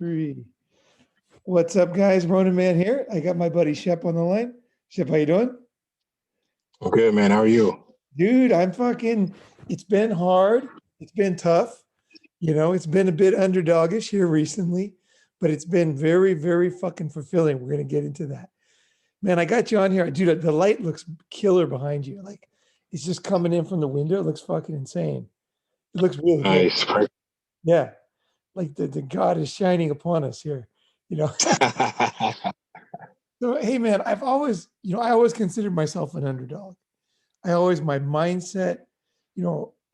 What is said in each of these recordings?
Three. What's up, guys? Ronin man here. I got my buddy Shep on the line. Shep, how you doing? Well, good, man. How are you? Dude, it's been hard. It's been tough. It's been a bit underdogish here recently, but it's been very, very fucking fulfilling. We're going to get into that. Man, I got you on here. Dude, the light looks killer behind you. Like it's just coming in from the window. It looks fucking insane. It looks really good. Nice. Yeah. Like the God is shining upon us here, you know. So, hey man, I always considered myself an underdog. My mindset,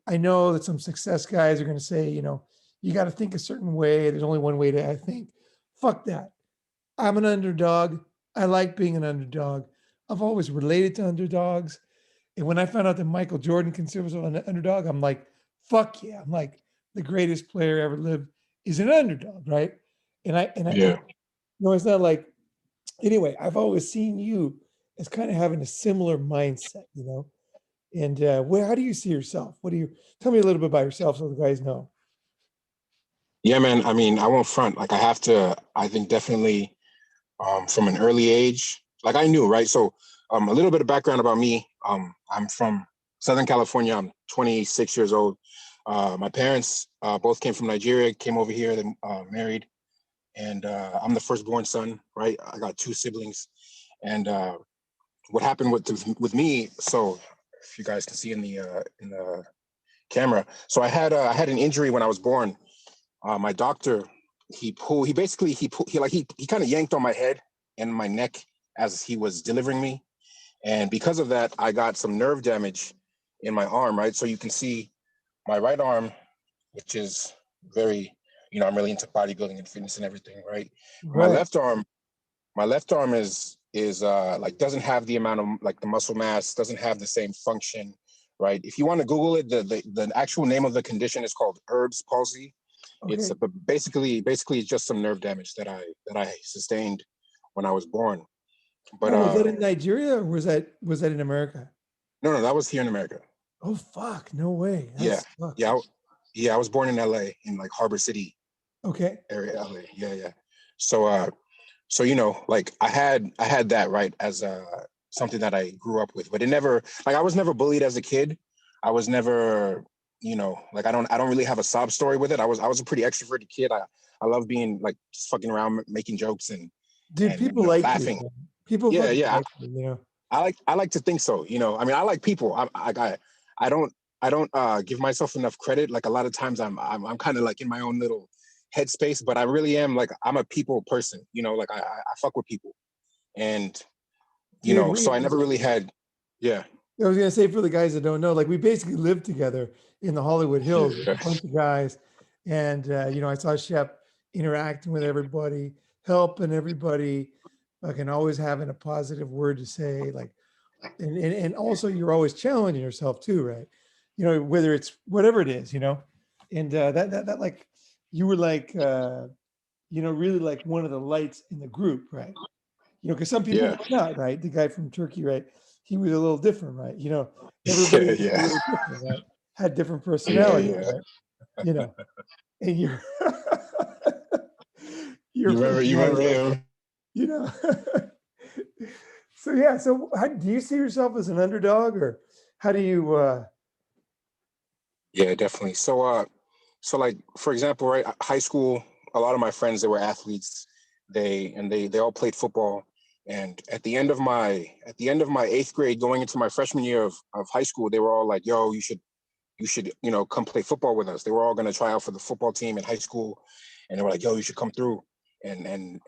I know that some success guys are going to say, you got to think a certain way. There's only one way to think. Fuck that. I'm an underdog. I like being an underdog. I've always related to underdogs. And when I found out that Michael Jordan considers himself an underdog, I'm like, fuck yeah. I'm like, the greatest player ever lived is an underdog, right? Yeah. It's not like, anyway, I've always seen you as kind of having a similar mindset, And how do you see yourself? Tell me a little bit about yourself so the guys know? Yeah, man. I mean, I won't front. Like I think definitely from an early age, like I knew, right? So a little bit of background about me. I'm from Southern California. I'm 26 years old. My parents both came from Nigeria, came over here, then married. And I'm the firstborn son, right? I got two siblings. And what happened with me, so if you guys can see in the camera. So I had an injury when I was born. My doctor, he kind of yanked on my head and my neck as he was delivering me. And because of that, I got some nerve damage in my arm, right? So you can see my right arm, which is very, I'm really into bodybuilding and fitness and everything, right? Right. My left arm is like doesn't have the amount of like the muscle mass, doesn't have the same function, right? If you want to Google it, the actual name of the condition is called Erb's palsy. Okay. It's basically it's just some nerve damage that I sustained when I was born. But was that in Nigeria or was that in America? No, that was here in America. Oh fuck, no way. That sucks. I was born in LA, in like Harbor City. Okay. Area, LA. Yeah. So like I had that, right, as something that I grew up with, but it never, like I was never bullied as a kid. I was never, like I don't really have a sob story with it. I was a pretty extroverted kid. I love being like just fucking around, making jokes and people like laughing. You. People yeah. Like you, I like to think so. I mean, I like people. I don't give myself enough credit. Like a lot of times I'm kind of like in my own little headspace, but I really am like, I'm a people person, like I fuck with people. And, so I never really had, yeah. I was going to say, for the guys that don't know, like we basically lived together in the Hollywood Hills, with a bunch of guys. And, I saw Shep interacting with everybody, helping everybody, fucking always having a positive word to say, like, and also you're always challenging yourself too, right? Whether it's whatever it is, and that like, you were like, really like one of the lights in the group, right? Because some people were not, right? The guy from Turkey, right? He was a little different, right? Everybody was a little different, right? Had different personalities, right? And you're you remember him? So yeah, so how do you see yourself as an underdog, or how do you Yeah, definitely. So like for example, right, high school, a lot of my friends, they were athletes. They all played football. And at the end of my 8th grade, going into my freshman year of high school, they were all like, yo, you should, come play football with us. They were all going to try out for the football team in high school. And they were like, yo, you should come through and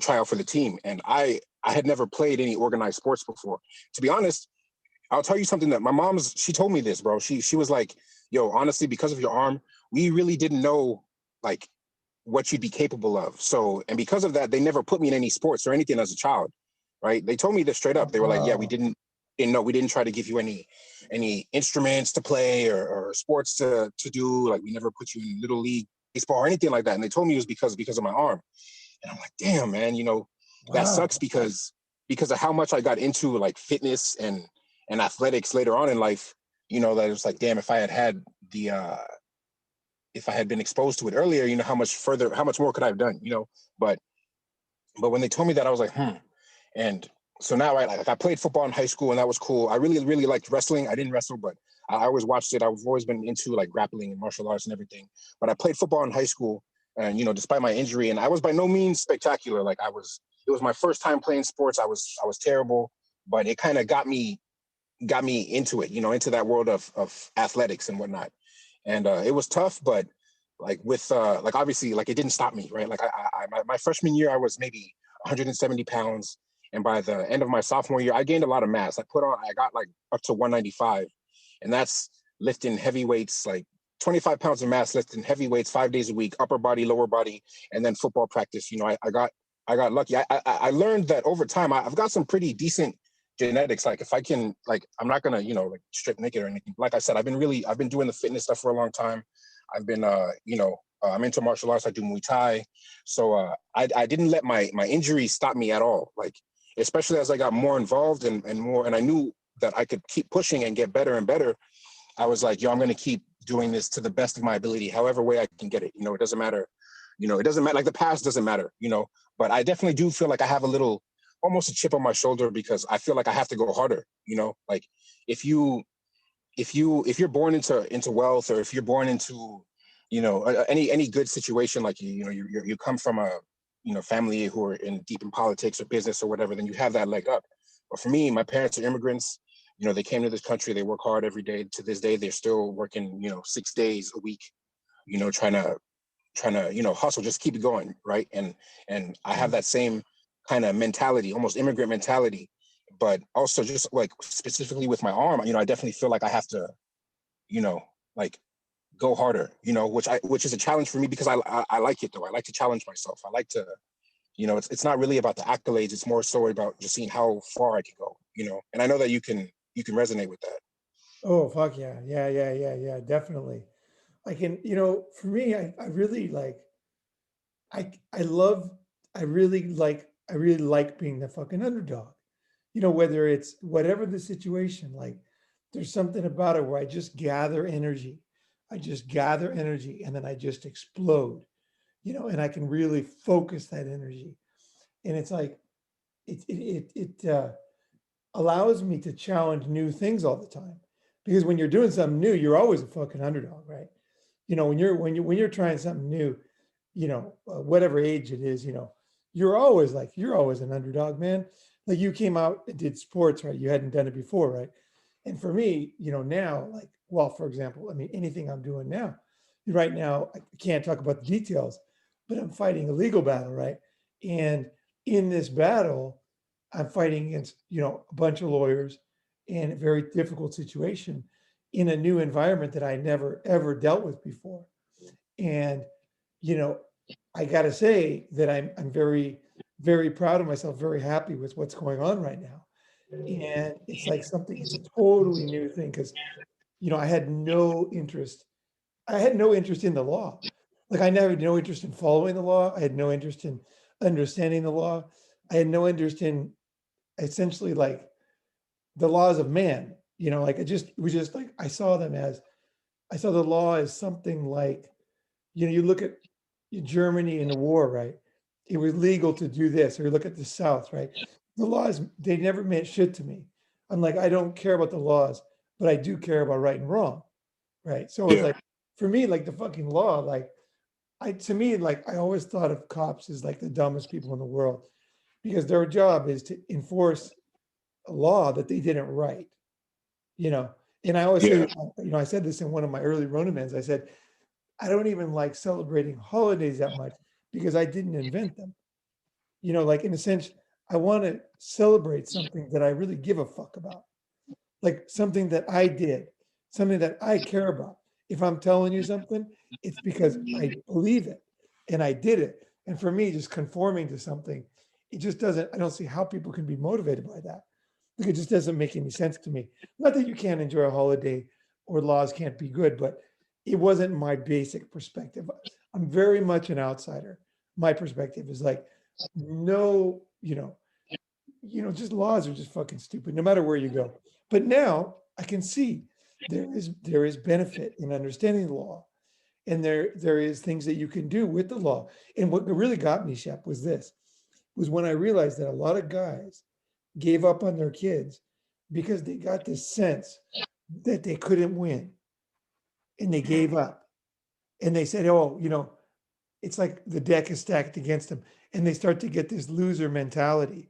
try out for the team. And I had never played any organized sports before. To be honest, I'll tell you something that my she told me this, bro. She was like, yo, honestly, because of your arm, we really didn't know like what you'd be capable of. So, and because of that, they never put me in any sports or anything as a child, right? They told me this straight up. They were like, yeah, we didn't try to give you any instruments to play or sports to do. Like we never put you in little league baseball or anything like that. And they told me it was because of my arm. And I'm like, damn, man, that sucks because of how much I got into like fitness and athletics later on in life, that it was like, damn, if I had the if I had been exposed to it earlier, you know, how much more could I have done, you know? But when they told me that, I was like, And so now, right, like I played football in high school, and that was cool. I really, really liked wrestling. I didn't wrestle, but I always watched it. I've always been into like grappling and martial arts and everything. But I played football in high school, and you know, despite my injury, and I was by no means spectacular. Like it was my first time playing sports. I was terrible, but it kind of got me into it, you know, into that world of athletics and whatnot. And it was tough, but like with like obviously like it didn't stop me, right? Like my freshman year I was maybe 170 pounds, and by the end of my sophomore year I gained a lot of mass. I got like up to 195, and that's lifting heavy weights, like 25 pounds of mass, lifting heavy weights 5 days a week, upper body, lower body, and then football practice. You know, I got lucky. I learned that over time I've got some pretty decent genetics. Like if I can, like, I'm not gonna, you know, like strip naked or anything. Like I said, I've been doing the fitness stuff for a long time. I've been, I'm into martial arts. I do Muay Thai. So I didn't let my injuries stop me at all. Like, especially as I got more involved and more, and I knew that I could keep pushing and get better and better. I was like, yo, I'm going to keep doing this to the best of my ability, however way I can get it. You know, it doesn't matter. You know, it doesn't matter. Like the past doesn't matter, you know, but I definitely do feel like I have a little, almost a chip on my shoulder, because I feel like I have to go harder, you know, like if you're born into wealth, or if you're born into, you know, any good situation, like you come from a, you know, family who are deep in politics or business or whatever, then you have that leg up. But for me, my parents are immigrants. You know, they came to this country, they work hard every day. To this day, they're still working, you know, 6 days a week, you know, trying to, you know, hustle, just keep it going, right? And I have that same kind of mentality, almost immigrant mentality, but also just like specifically with my arm, you know, I definitely feel like I have to, you know, like go harder, you know, which is a challenge for me, because I like it though. I like to challenge myself. I like to, you know, it's not really about the accolades. It's more so about just seeing how far I can go, you know. And I know that you can resonate with that. Oh, fuck yeah. Yeah, yeah, yeah, yeah, definitely. I can, you know, for me, I really like, I love, I really like being the fucking underdog. You know, whether it's whatever the situation, like there's something about it where I just gather energy. I just gather energy and then I just explode, you know, and I can really focus that energy. And it's like, it allows me to challenge new things all the time. Because when you're doing something new, you're always a fucking underdog, right? You know, when you're trying something new, you know, whatever age it is, you know, you're always an underdog, man. Like you came out and did sports, right? You hadn't done it before, right? And for me, you know, now, like, well, for example, I mean, anything I'm doing now, right now, I can't talk about the details, but I'm fighting a legal battle, right? And in this battle, I'm fighting against, you know, a bunch of lawyers in a very difficult situation in a new environment that I never ever dealt with before. And, you know, I got to say that I'm very, very proud of myself, very happy with what's going on right now. And it's like something, it's a totally new thing because, you know, I had no interest in the law. Like I never had no interest in following the law. I had no interest in understanding the law. I had no interest in essentially like the laws of man. You know, like it was just like I saw the law as something like, you know, you look at Germany in the war, right? It was legal to do this, or you look at the South, right? The laws, they never meant shit to me. I'm like, I don't care about the laws, but I do care about right and wrong, right? So it's Yeah. like, for me, like the fucking law, like to me, like I always thought of cops as like the dumbest people in the world because their job is to enforce a law that they didn't write, you know? And I always say, Yeah. you know, I said this in one of my early Ronin I said, I don't even like celebrating holidays that much because I didn't invent them. You know, like in a sense, I want to celebrate something that I really give a fuck about, like something that I did, something that I care about. If I'm telling you something, it's because I believe it and I did it. And for me, just conforming to something, it just doesn't, I don't see how people can be motivated by that. Like it just doesn't make any sense to me. Not that you can't enjoy a holiday or laws can't be good, but it wasn't my basic perspective. I'm very much an outsider. My perspective is like, no, just laws are just fucking stupid, no matter where you go. But now I can see there is benefit in understanding the law And there is things that you can do with the law. And what really got me, Shep, was when I realized that a lot of guys gave up on their kids because they got this sense that they couldn't win and they gave up. And they said, oh, it's like the deck is stacked against them. And they start to get this loser mentality.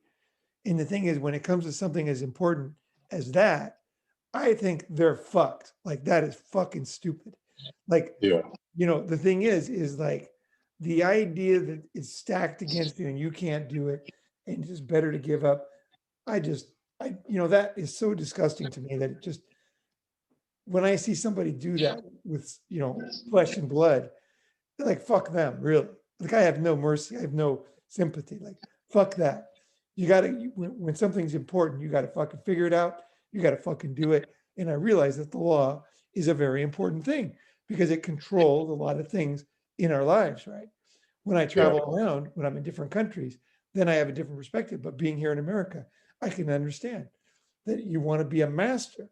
And the thing is, when it comes to something as important as that, I think they're fucked. Like, that is fucking stupid. Like, Yeah. The thing is like the idea that it's stacked against you and you can't do it and it's just better to give up. That is so disgusting to me that it just, when I see somebody do that with, flesh and blood, like, fuck them, really. Like, I have no mercy. I have no sympathy. Like, fuck that. You got to, when something's important, you got to fucking figure it out. You got to fucking do it. And I realize that the law is a very important thing because it controls a lot of things in our lives, right? When I travel around, when I'm in different countries, then I have a different perspective. But being here in America, I can understand that you want to be a master.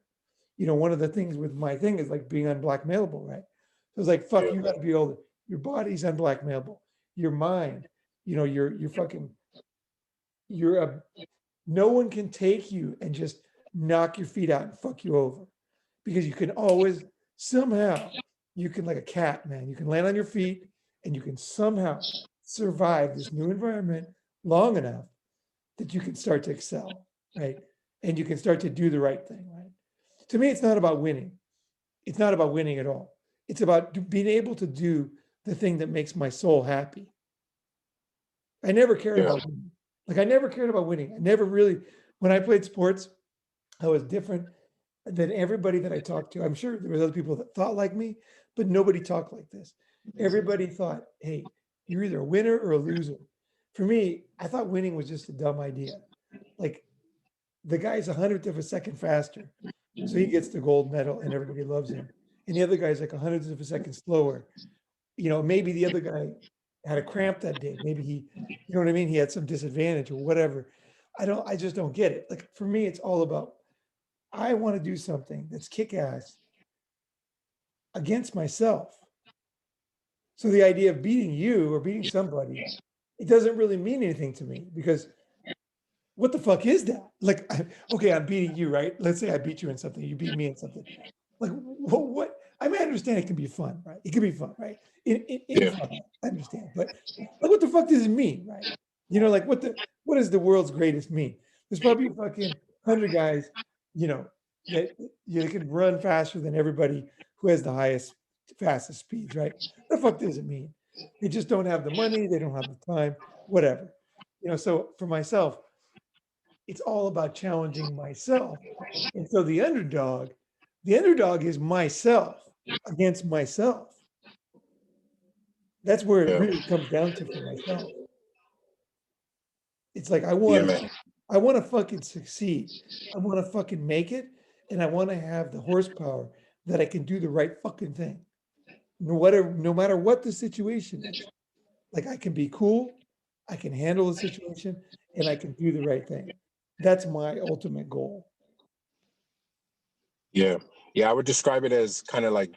One of the things with my thing is like being unblackmailable, right? So it's like, fuck, you got to be able to, your body's unblackmailable. Your mind, you're fucking, no one can take you and just knock your feet out and fuck you over because you can always, somehow, you can, like a cat, man, you can land on your feet and you can somehow survive this new environment long enough that you can start to excel, right? And you can start to do the right thing, right? To me, it's not about winning. It's not about winning at all. It's about being able to do the thing that makes my soul happy. I never cared about winning. Like, I never cared about winning. I never really, when I played sports, I was different than everybody that I talked to. I'm sure there was other people that thought like me, but nobody talked like this. Everybody thought, hey, you're either a winner or a loser. For me, I thought winning was just a dumb idea. Like, the guy's 100th of a second faster, so he gets the gold medal and everybody loves him. And the other guy's like 100th of a second slower. Maybe the other guy had a cramp that day. Maybe you know what I mean? He had some disadvantage or whatever. I just don't get it. Like, for me, it's all about, I want to do something that's kick ass against myself. So the idea of beating you or beating somebody, it doesn't really mean anything to me because what the fuck is that? Like, okay, I'm beating you, right? Let's say I beat you in something, you beat me in something. Like, what? I mean, I understand it can be fun, right? It can be fun, right? In fun, I understand. But like, what the fuck does it mean, right? Like, what does the world's greatest mean? There's probably fucking 100 guys, that can run faster than everybody who has the highest, fastest speeds, right? What the fuck does it mean? They just don't have the money, they don't have the time, whatever. So for myself, it's all about challenging myself. And so the underdog is myself against myself. That's where it really comes down to for myself. It's like, I want to fucking succeed. I want to fucking make it. And I want to have the horsepower that I can do the right fucking thing. No matter what the situation is. Like, I can be cool, I can handle the situation, and I can do the right thing. That's my ultimate goal. Yeah. I would describe it as kind of like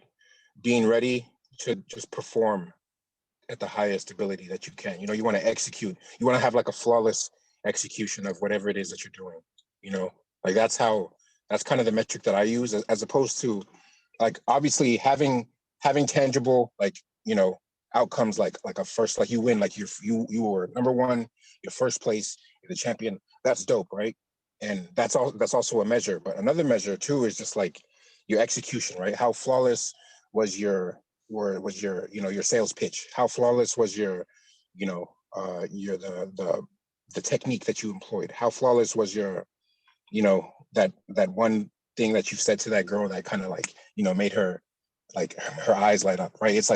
being ready to just perform at the highest ability that you can. You want to execute. You want to have like a flawless execution of whatever it is that you're doing. Like, that's kind of the metric that I use, as opposed to, like, obviously having tangible, like, outcomes, like a first, like you win, like you were number one, your first place, you're the champion. That's dope, right? And that's also a measure. But another measure too is just like your execution, right? How flawless was your your sales pitch? How flawless was your the technique that you employed? How flawless was your that one thing that you said to that girl that kind of like made her, like, her eyes light up, right? It's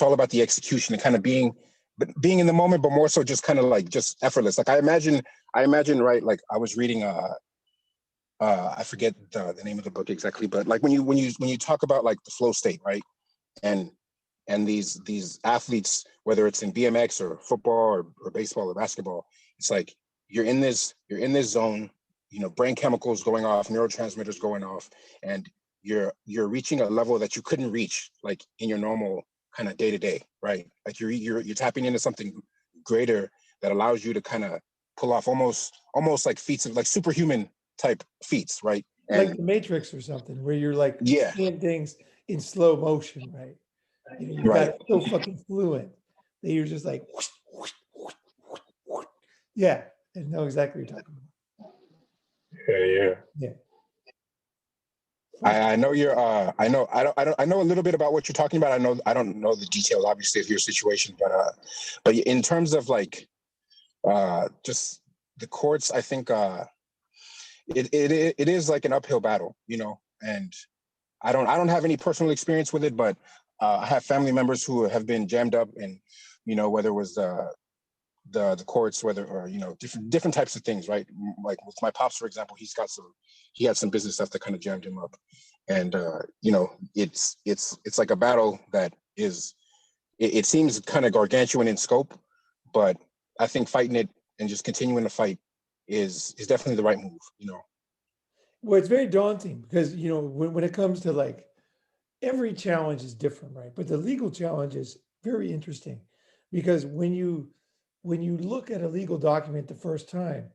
all about the execution and kind of being in the moment, but more so just kind of like just effortless. Like, I imagine, right, like, I was reading I forget the name of the book exactly, but like when you talk about like the flow state, right? And these athletes, whether it's in BMX or football or baseball or basketball, it's like you're in this zone, brain chemicals going off, neurotransmitters going off, and you're reaching a level that you couldn't reach like in your normal kind of day to day, right? Like you're tapping into something greater that allows you to kind of pull off almost like feats of like superhuman type feats, right? Like And the Matrix or something, where you're like yeah, seeing things in slow motion, right? You know, you've got right. it so fucking fluent that you're just like, whoosh, whoosh, whoosh, whoosh, whoosh. Yeah, I know exactly what you're talking about. Yeah. Yeah. Fuck. I know you're I know a little bit about what you're talking about. I don't know the details obviously of your situation, but in terms of like just the courts, I think it is like an uphill battle, you know, and I don't have any personal experience with it, but I have family members who have been jammed up in, you know, whether it was the courts, whether or you know different types of things, right? Like with my pops, for example, he had some business stuff that kind of jammed him up, and you know it's like a battle that is it seems kind of gargantuan in scope, but I think fighting it and just continuing to fight is definitely the right move, you know. Well, it's very daunting because, you know, when it comes to like every challenge is different, right? But the legal challenge is very interesting because when you look at a legal document the first time,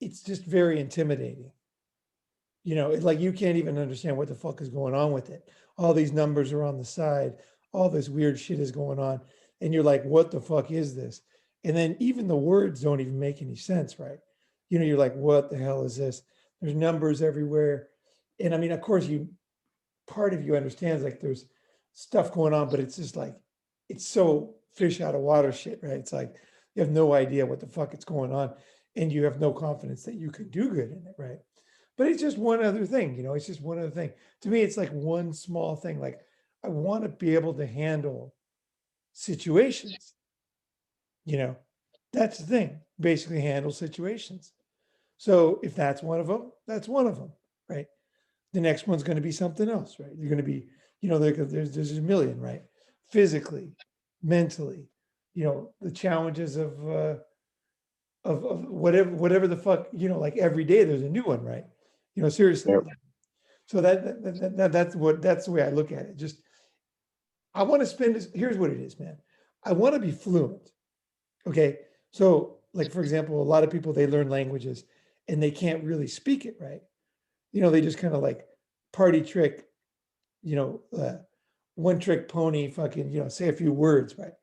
it's just very intimidating. You know, it's like you can't even understand what the fuck is going on with it. All these numbers are on the side, all this weird shit is going on, and you're like, what the fuck is this? And then even the words don't even make any sense, right? You know, you're like, what the hell is this? There's numbers everywhere. And I mean, of course, you part of you understands like there's stuff going on, but it's just like it's so fish out of water shit, right? It's like you have no idea what the fuck is going on, and you have no confidence that you can do good in it, right? But it's just one other thing, you know, it's just one other thing. To me, it's like one small thing. Like I want to be able to handle situations, you know, that's the thing, basically handle situations. So if that's one of them, that's one of them, right? The next one's going to be something else, right? You're going to be, you know, there's a million, right? Physically, mentally, you know, the challenges of whatever the fuck, you know, like every day there's a new one, right? You know, seriously. Yep. So that's the way I look at it. Just I want to spend this. Here's what it is, man. I want to be fluent. Okay. So, like for example, a lot of people they learn languages and they can't really speak it, right? You know, they just kind of like party trick, you know, one trick pony, fucking, you know, say a few words, right?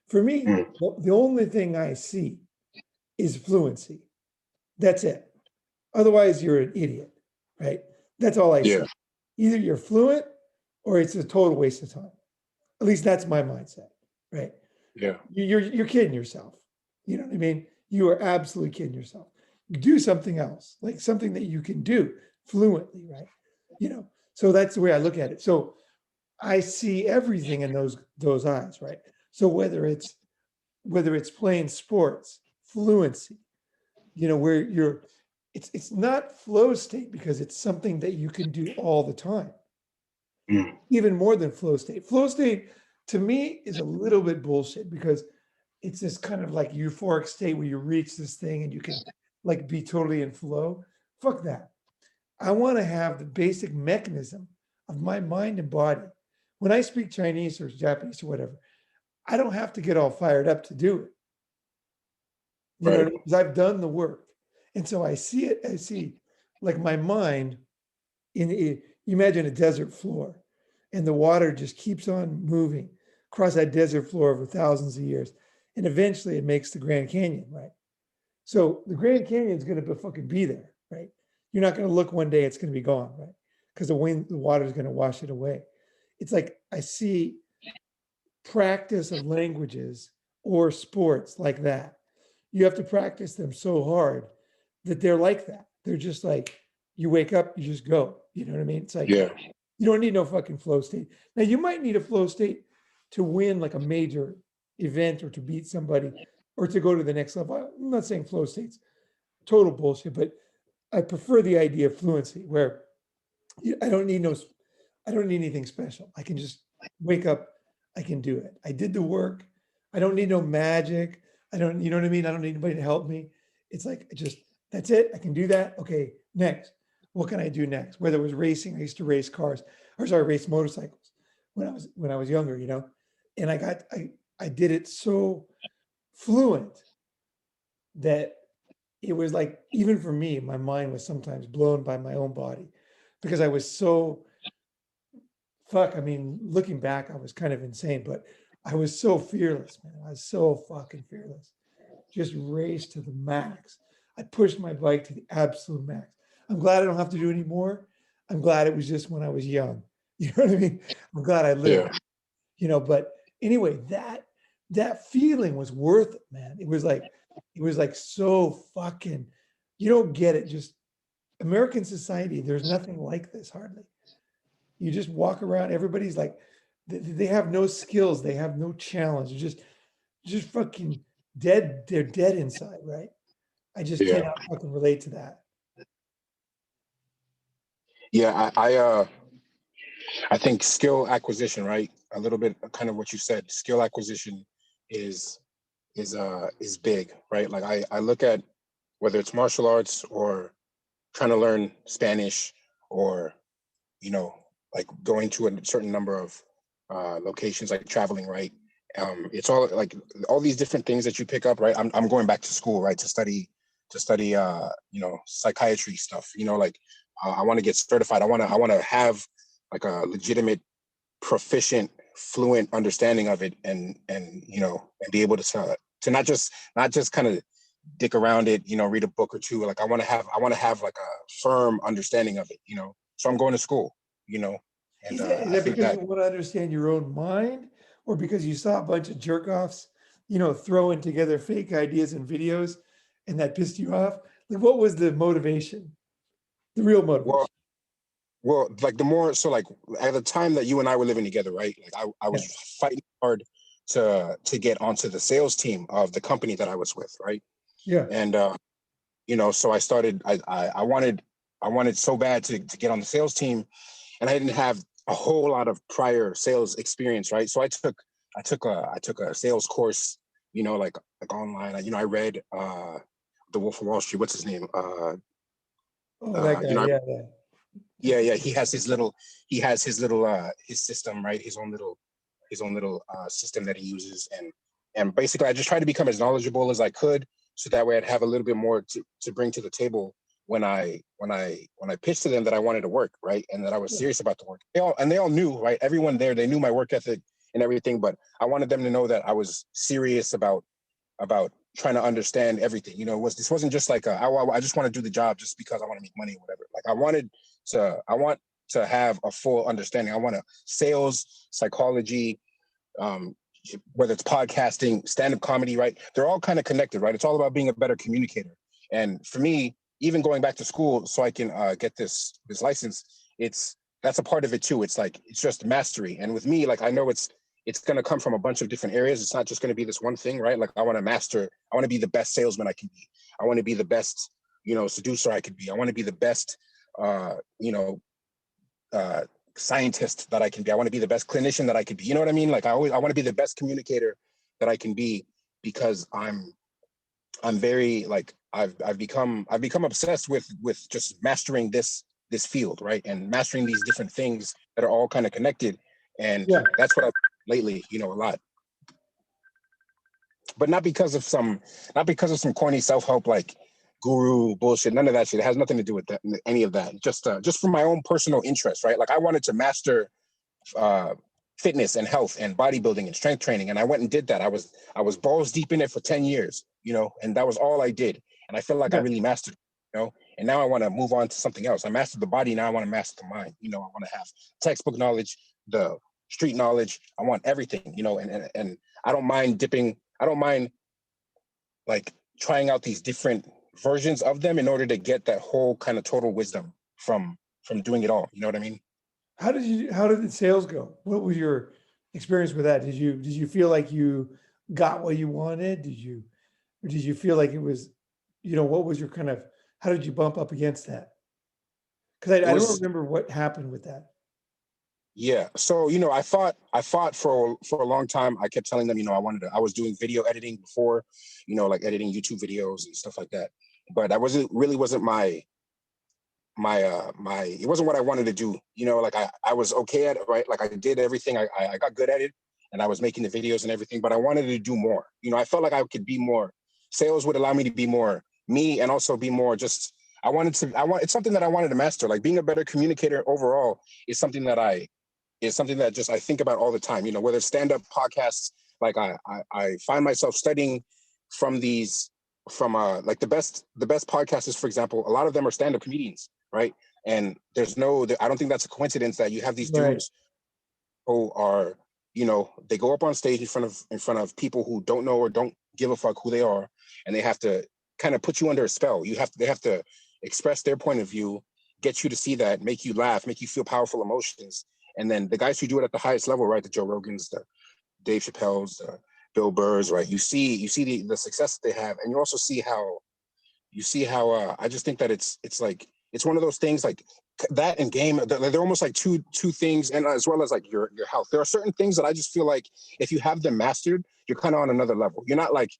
For me, Mm. the only thing I see is fluency. That's it. Otherwise, you're an idiot, right? That's all I Yeah. see. Either you're fluent or it's a total waste of time. At least that's my mindset, right? Yeah. You're kidding yourself. You know what I mean? You are absolutely kidding yourself. Do something else, like something that you can do fluently, right? You know, so that's the way I look at it. So I see everything in those eyes, right? So whether it's playing sports, fluency, you know, where you're it's not flow state because it's something that you can do all the time. Mm. Even more than flow state. Flow state to me is a little bit bullshit because it's this kind of like euphoric state where you reach this thing and you can like be totally in flow. Fuck that. I want to have the basic mechanism of my mind and body. When I speak Chinese or Japanese or whatever, I don't have to get all fired up to do it. You know what I Right. mean? Because I've done the work. And so I see it, I see like my mind you imagine a desert floor and the water just keeps on moving across that desert floor over thousands of years. And eventually it makes the Grand Canyon, right? So the Grand Canyon is going to fucking be there, right? You're not going to look one day, it's going to be gone, right? Because the water is going to wash it away. It's like I see practice of languages or sports like that. You have to practice them so hard that they're like that. They're just like you wake up, you just go. You know what I mean? It's like Yeah. you don't need no fucking flow state. Now you might need a flow state to win like a major event or to beat somebody or to go to the next level. I'm not saying flow states total bullshit, but I prefer the idea of fluency where I don't need I don't need anything special. I can just wake up, I can do it. I did the work. I don't need no magic. I don't, you know what I mean? I don't need anybody to help me. It's like that's it. I can do that. Okay, next. What can I do next? Whether it was racing, I used to race cars, or sorry, race motorcycles when I was younger, you know. and I did it so fluent that it was like, even for me, my mind was sometimes blown by my own body because I was so, fuck, I mean, looking back, I was kind of insane, but I was so fearless, man. I was so fucking fearless. Just raced to the max. I pushed my bike to the absolute max. I'm glad I don't have to do it anymore. I'm glad it was just when I was young. You know what I mean? I'm glad I lived, Yeah. but anyway, that feeling was worth it, man. It was like so fucking, you don't get it. Just American society, there's nothing like this hardly. You just walk around, everybody's like, they have no skills, they have no challenge. They're just fucking dead. They're dead inside, right? I just Yeah. cannot fucking relate to that. Yeah. I think skill acquisition, right? A little bit kind of what you said. Skill acquisition is is big, right? Like I look at whether it's martial arts or trying to learn Spanish or, you know, like going to a certain number of locations, like traveling, right? It's all like all these different things that you pick up, right? I'm going back to school, right, to study psychiatry stuff. Like I want to get certified. I want to have like a legitimate, proficient, fluent understanding of it, and and be able to not just kind of dick around it, read a book or two. Like I want to have like a firm understanding of it. So I'm going to school, you know, and Is I that think because that you want to understand your own mind, or because you saw a bunch of jerk offs, throwing together fake ideas and videos, and that pissed you off? Like, what was the motivation? The real well motivation? like the more so like at the time that you and I were living together, right? Like I Yeah, was fighting hard to get onto the sales team of the company that I was with, right? yeah, And so I started. I wanted so bad to get on the sales team, and I didn't have a whole lot of prior sales experience, right? So I took a sales course, like online. I read The Wolf of Wall Street. What's his name? oh, that guy, I yeah, yeah. yeah, he has his little his system, right? His own little system that he uses, and basically I just try to become as knowledgeable as I could, so that way I'd have a little bit more to bring to the table when I pitched to them that I wanted to work, right, and that I was Yeah. serious about the work. They all knew, right? Everyone there, they knew my work ethic and everything, but I wanted them to know that I was serious about trying to understand everything. This wasn't just like I just want to do the job just because I want to make money or whatever. Like I want to have a full understanding. I want to sales, psychology, um, whether it's podcasting, stand-up comedy, right? They're all kind of connected, right? It's all about being a better communicator. And for me, even going back to school so I can get this license, that's a part of it too. It's like it's just mastery. And with me, like I know it's going to come from a bunch of different areas. It's not just going to be this one thing, right? Like I want to be the best salesman I can be. I want to be the best, seducer I could be. I want to be the best, uh, you know, uh, scientist that I can be. I want to be the best clinician that I could be. You know what I mean? Like I want to be the best communicator that I can be, because I'm very like I've become obsessed with just mastering this field, right? And mastering these different things that are all kind of connected. And Yeah. that's what I've lately, a lot. But not because of some corny self-help like guru bullshit. None of that shit. It has nothing to do with that, any of that. Just from my own personal interest, right? Like I wanted to master uh, fitness and health and bodybuilding and strength training, and I went and did that. I was balls deep in it for 10 years, and that was all I did. And I feel like I Yeah. really mastered, and now I want to move on to something else. I mastered the body, now I want to master the mind. I want to have textbook knowledge, the street knowledge. I want everything, and I don't mind like trying out these different versions of them in order to get that whole kind of total wisdom from doing it all. You know what I mean? How did the sales go? What was your experience with that? Did you feel like you got what you wanted? Or did you feel like it was, what was your kind of, how did you bump up against that? Because It I don't was remember what happened with that. Yeah. So, I fought for a long time. I kept telling them, I was doing video editing before, like editing YouTube videos and stuff like that. But that wasn't my it wasn't what I wanted to do. Like I was okay at it, right? Like I did everything. I got good at it. and I was making the videos and everything, but I wanted to do more. You know, I felt like I could be more. Sales would allow me to be more me and also be more just, it's something that I wanted to master. Like being a better communicator overall is something that I think about all the time, you know, whether it's stand-up podcasts, like I find myself studying from like the best podcasters, for example, a lot of them are stand-up comedians, right? And I don't think that's a coincidence that you have these Right. dudes who are, you know, they go up on stage in front of people who don't know or don't give a fuck who they are, and they have to kind of put you under a spell. They have to express their point of view, get you to see that, make you laugh, make you feel powerful emotions. And then the guys who do it at the highest level, right? The Joe Rogans, the Dave Chappelle's, the Bill Burr's, right? You see the success that they have, and you also see how I just think that it's like it's one of those things like that and game. They're almost like two things, and as well as like your health. There are certain things that I just feel like if you have them mastered, you're kind of on another level. You're not like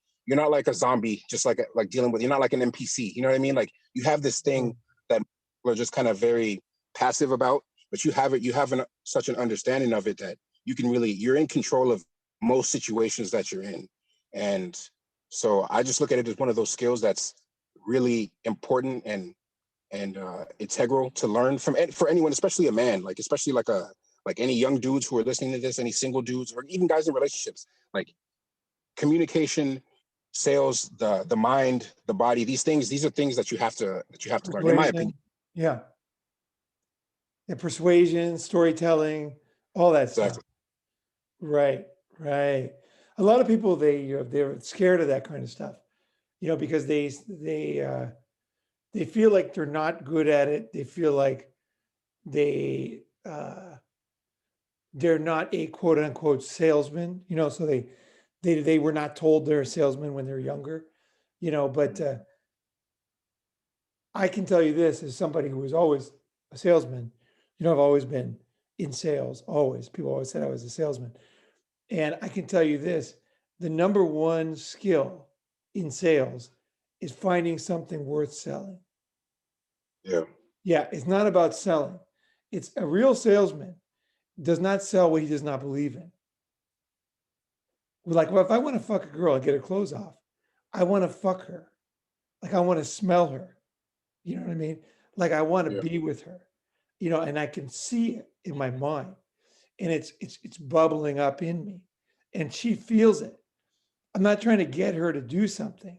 a zombie, just like dealing with. You're not like an NPC. You know what I mean? Like you have this thing that people are just kind of very passive about, but you have it. You have such an understanding of it that you're in control of most situations that you're in, and so I just look at it as one of those skills that's really important and integral to learn for anyone, especially a man, especially like any young dudes who are listening to this, any single dudes or even guys in relationships, like communication, sales, the mind, the body, these are things that you have to learn, in my opinion. Yeah. Yeah, persuasion, storytelling, all that stuff. Exactly. Right. A lot of people, they're scared of that kind of stuff, you know, because they feel like they're not good at it. They feel like they're not a quote unquote salesman, you know, so they were not told they're a salesman when they're younger, you know, but I can tell you this as somebody who was always a salesman, you know, I've always been in sales, always. People always said I was a salesman. And I can tell you this, the number one skill in sales is finding something worth selling. Yeah. Yeah, it's not about selling. It's a real salesman does not sell what he does not believe in. We're like, well, if I want to fuck a girl and get her clothes off, I want to fuck her. Like I want to smell her. You know what I mean? Like I want to be with her, you know, and I can see it in my mind. And it's bubbling up in me. And she feels it. I'm not trying to get her to do something.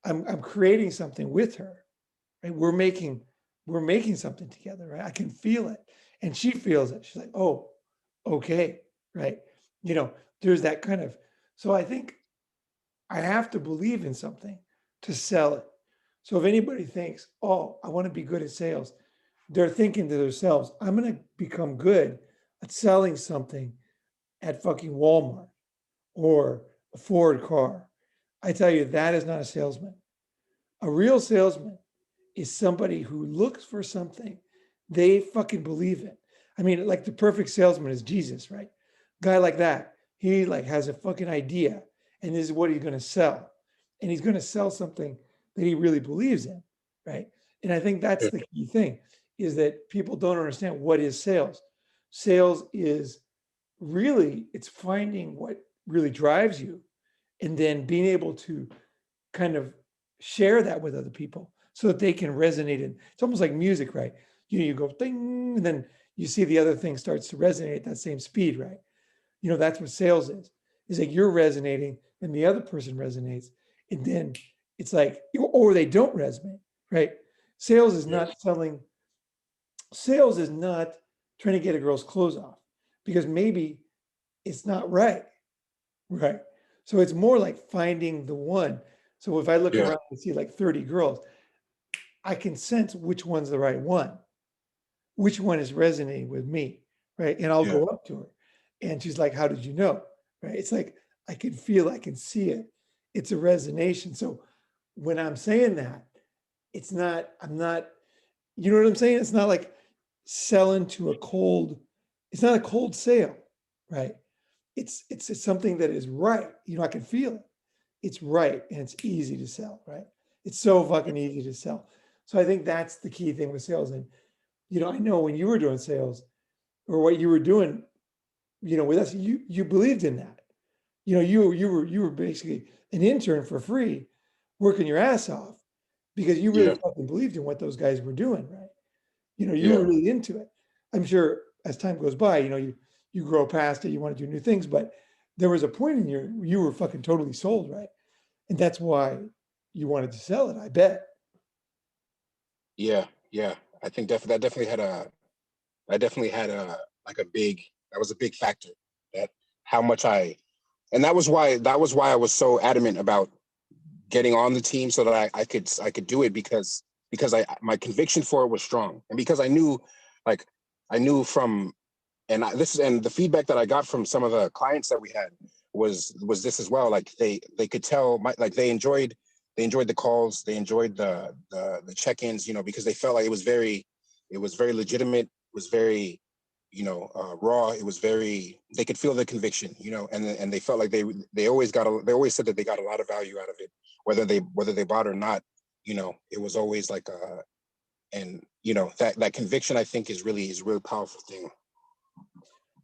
I'm creating something with her. Right? We're making something together, right? I can feel it. And she feels it. She's like, oh, okay, right. You know, there's that kind of, so I think I have to believe in something to sell it. So if anybody thinks, oh, I want to be good at sales, they're thinking to themselves, I'm going to become good at selling something at fucking Walmart or a Ford car. I tell you, that is not a salesman. A real salesman is somebody who looks for something they fucking believe in. I mean, like the perfect salesman is Jesus, right? Guy like that, he like has a fucking idea and this is what he's going to sell. And he's going to sell something that he really believes in, right? And I think that's the key thing is that people don't understand what is sales. Sales is really, it's finding what really drives you and then being able to kind of share that with other people so that they can resonate. And it's almost like music, right? You go ding, and then you see the other thing starts to resonate at that same speed, right? You know, that's what sales is. It's like you're resonating and the other person resonates. And then it's like, or they don't resonate, right? Sales is not selling. Sales is not trying to get a girl's clothes off because maybe it's not right. Right. So it's more like finding the one. So if I look around and see like 30 girls, I can sense which one's the right one, which one is resonating with me. Right. And I'll go up to her and she's like, how did you know? Right. It's like, I can feel, I can see it. It's a resonation. So when I'm saying that, it's not, I'm not, you know what I'm saying? It's not like selling to a cold, it's not a cold sale. Right. It's something that is right. You know, I can feel it. It's right and it's easy to sell, right? It's so fucking easy to sell. So I think that's the key thing with sales. And you know, I know when you were doing sales or what you were doing, with us, you believed in that. You were basically an intern for free, working your ass off because you really Yeah. fucking believed in what those guys were doing, right? You were Yeah. really into it. I'm sure as time goes by, you grow past it, you want to do new things, but there was a point in you were fucking totally sold, right? And that's why you wanted to sell it, I bet. Yeah. Yeah. I think that definitely had a like a big that was a big factor, that how much and that was why I was so adamant about getting on the team, so that I could do it, because I my conviction for it was strong, and because like I knew from and the feedback that I got from some of the clients that we had was this as well. Like they could tell like they enjoyed the calls, they enjoyed the check-ins, because they felt like it was very legitimate, it was very raw. It was very, they could feel the conviction, and they felt like they always said that they got a lot of value out of it, whether they bought or not. It was always like and that conviction, I think, is a really powerful thing.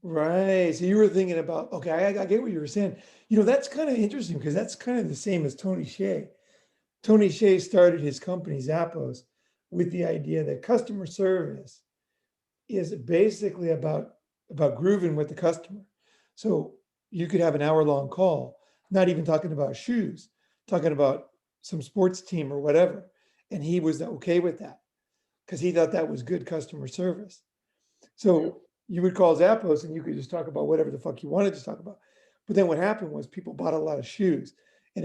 Right. So you were thinking about, okay, I get what you were saying. That's kind of interesting because that's kind of the same as Tony Hsieh. Tony Hsieh started his company, Zappos, with the idea that customer service is basically about grooving with the customer. So you could have an hour-long call, not even talking about shoes, talking about some sports team or whatever. And he was okay with that because he thought that was good customer service. Yeah. So you would call Zappos and you could just talk about whatever the fuck you wanted to talk about. But then what happened was people bought a lot of shoes and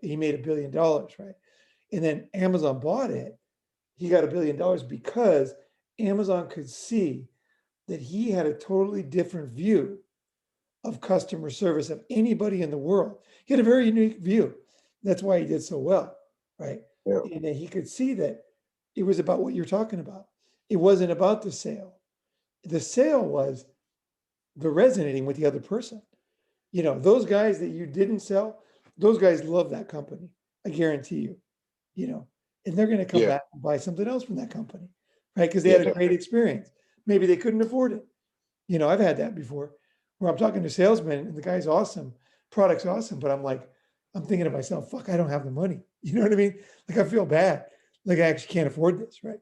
he made $1 billion, right? And then Amazon bought it. He got $1 billion because Amazon could see that he had a totally different view of customer service of anybody in the world. He had a very unique view. That's why he did so well, right? Yeah. And then he could see that it was about what you're talking about. It wasn't about the sale. The sale was the resonating with the other person. Those guys that you didn't sell, those guys love that company. I guarantee you, you know, and they're going to come Yeah. back and buy something else from that company, right? Because they Yeah. had a great experience. Maybe they couldn't afford it. I've had that before where I'm talking to salesmen and the guy's awesome, product's awesome, but I'm thinking to myself, fuck, I don't have the money. You know what I mean? Like I feel bad. Like I actually can't afford this, right?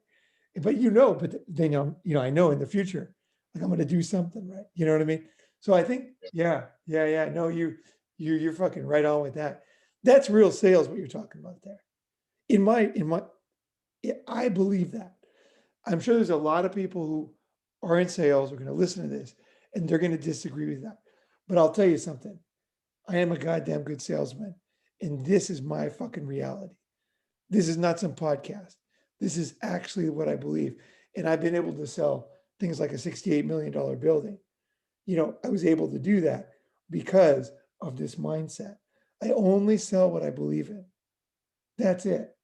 But but then I know in the future, like I'm going to do something, right? You know what I mean? So I think, yeah. No, you're fucking right on with that. That's real sales, what you're talking about there. In my, yeah, I believe that. I'm sure there's a lot of people who are in sales are going to listen to this and they're going to disagree with that. But I'll tell you something. I am a goddamn good salesman, and this is my fucking reality. This is not some podcast. This is actually what I believe. And I've been able to sell things like a $68 million building. I was able to do that because of this mindset. I only sell what I believe in. That's it.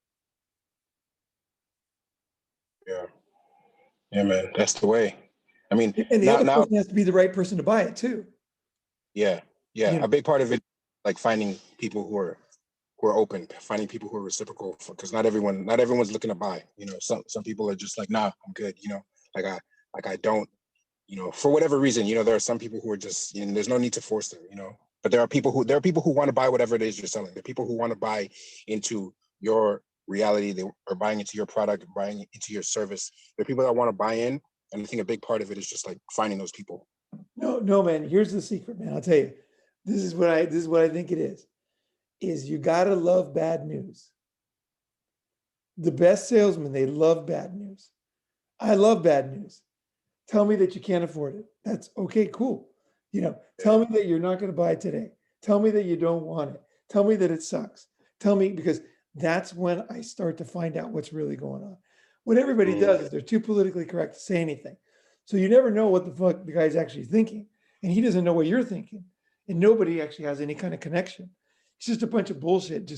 Yeah. Yeah, man. That's the way. I mean, And the other now, person has to be the right person to buy it too. yeah, yeah. You A know, big part of it, like finding people who are open, finding people who are reciprocal, because not everyone's looking to buy. Some people are just like, nah, I'm good. Like I don't. For whatever reason, there are some people who are just, there's no need to force them. But there are people who want to buy whatever it is you're selling. There are people who want to buy into your reality. They are buying into your product, buying into your service. There are people that want to buy in, and I think a big part of it is just like finding those people. no, man. Here's the secret, man. I'll tell you. This is what I think it is. Is you gotta love bad news. The best salesmen, they love bad news. I love bad news. Tell me that you can't afford it. That's okay, cool. Tell me that you're not going to buy it today. Tell me that you don't want it. Tell me that it sucks. Tell me, because that's when I start to find out what's really going on. What everybody Mm, does is they're too politically correct to say anything. So you never know what the fuck the guy's actually thinking. And he doesn't know what you're thinking. And nobody actually has any kind of connection. It's just a bunch of bullshit,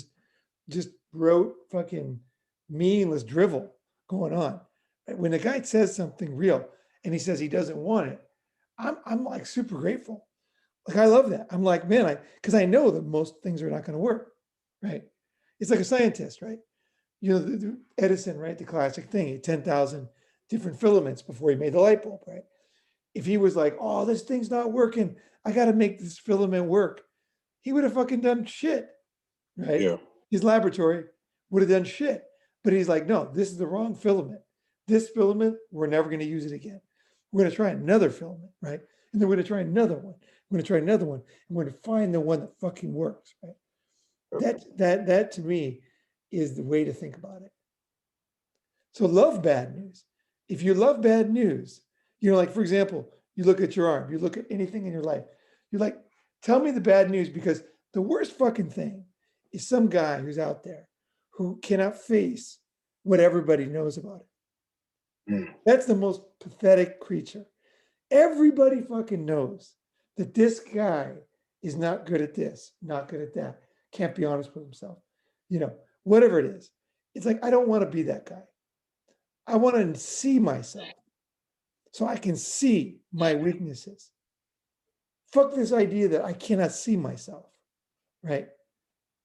just wrote fucking meaningless drivel going on. When a guy says something real and he says he doesn't want it, I'm like super grateful. Like I love that. I'm like, man, because I know that most things are not going to work, right? It's like a scientist, right? The Edison, right? The classic thing, he had 10,000 different filaments before he made the light bulb, right? if he was like, oh, this thing's not working, I got to make this filament work, he would have fucking done shit, right? Yeah. His laboratory would have done shit. But he's like, no, this is the wrong filament. This filament, we're never going to use it again. We're going to try another filament, right? And then we're going to try another one. We're going to try another one. And we're going to find the one that fucking works, right? That to me is the way to think about it. So love bad news. If you love bad news, you know, like for example, you look at your arm, you look at anything in your life, you're like, tell me the bad news, because the worst fucking thing is some guy who's out there who cannot face what everybody knows about it. That's the most pathetic creature. Everybody fucking knows that this guy is not good at this, not good at that, can't be honest with himself, you know, whatever it is. It's like, I don't want to be that guy. I want to see myself so I can see my weaknesses. Fuck this idea that I cannot see myself, right?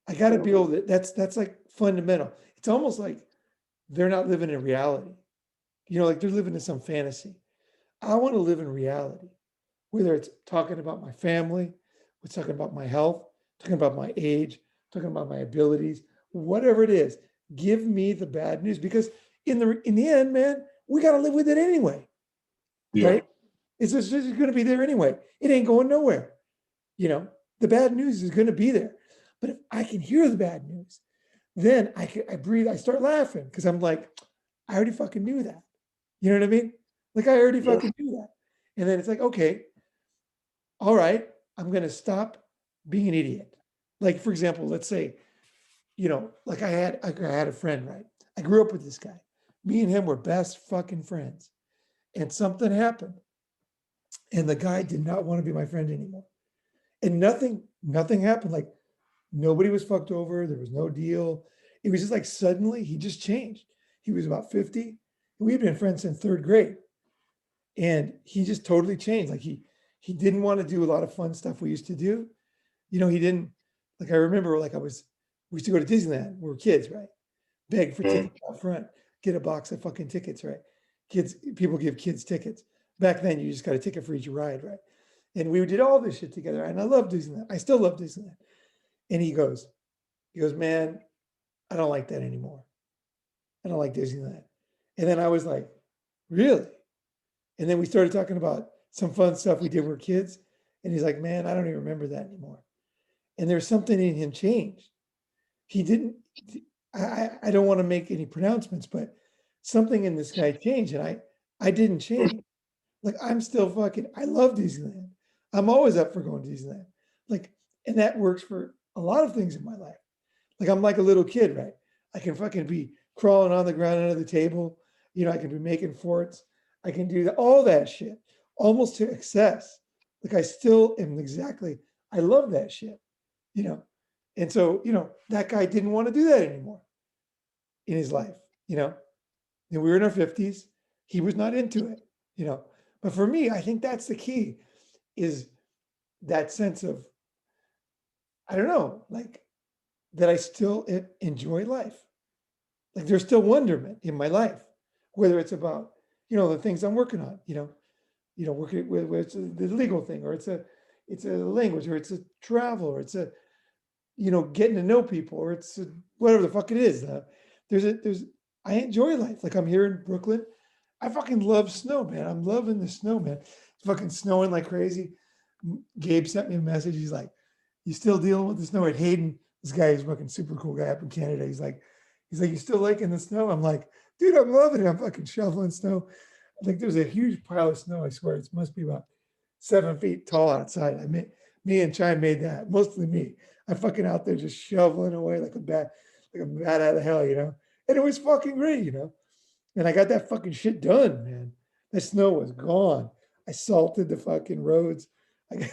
I got to be able to, that's like fundamental. It's almost like they're not living in reality. You know, like they're living in some fantasy. I want to live in reality, whether it's talking about my family, we're talking about my health, talking about my age, talking about my abilities, whatever it is. Give me the bad news, because in the end, man, we got to live with it anyway, right? It's just going to be there anyway. It ain't going nowhere. You know, the bad news is going to be there. But if I can hear the bad news, then I breathe, I start laughing, because I'm like, I already fucking knew that. You know what I mean? Like I already fucking knew that. And then it's like, okay, all right, I'm going to stop being an idiot. Like, for example, let's say, you know, like I had a friend, right? I grew up with this guy. Me and him were best fucking friends. And something happened. And the guy did not want to be my friend anymore. And nothing happened. Like nobody was fucked over. There was no deal. It was just like suddenly he just changed. He was about 50. We had been friends since third grade. And he just totally changed. Like he didn't want to do a lot of fun stuff we used to do. You know, he didn't, like I remember like we used to go to Disneyland. We were kids, right? Beg for tickets out front, get a box of fucking tickets, right? People give kids tickets. Back then you just got a ticket for each ride, right? And we did all this shit together. And I love Disneyland. I still love Disneyland. And he goes, man, I don't like that anymore. I don't like Disneyland. And then I was like, really? And then we started talking about some fun stuff we did when we were kids. And he's like, man, I don't even remember that anymore. And there's something in him changed. He didn't, I don't want to make any pronouncements, but something in this guy changed. And I didn't change. Like I'm still fucking, I love Disneyland. I'm always up for going to Disneyland. Like, and that works for a lot of things in my life. Like I'm like a little kid, right? I can fucking be crawling on the ground under the table. You know, I can be making forts. I can do all that shit almost to excess. Like I still am exactly, I love that shit, you know? And so, you know, that guy didn't want to do that anymore in his life, you know? And we were in our 50s. He was not into it, you know? But for me, I think that's the key, is that sense of, I don't know, like that I still enjoy life. Like there's still wonderment in my life, whether it's about, you know, the things I'm working on, working with it's the legal thing, or it's a language, or it's a travel, or it's a, getting to know people, or it's whatever the fuck it is. I enjoy life. Like I'm here in Brooklyn. I fucking love snow, man. I'm loving the snow, man. It's fucking snowing like crazy. Gabe sent me a message. He's like, you still dealing with the snow? At Hayden, this guy is fucking super cool guy up in Canada. He's like, you still liking the snow? I'm like, dude, I'm loving it. I'm fucking shoveling snow. Like there's a huge pile of snow. I swear it must be about 7 feet tall outside. Me and Chai made that. Mostly me. I'm fucking out there just shoveling away like a bat out of hell, And it was fucking great, And I got that fucking shit done, man. That snow was gone. I salted the fucking roads. I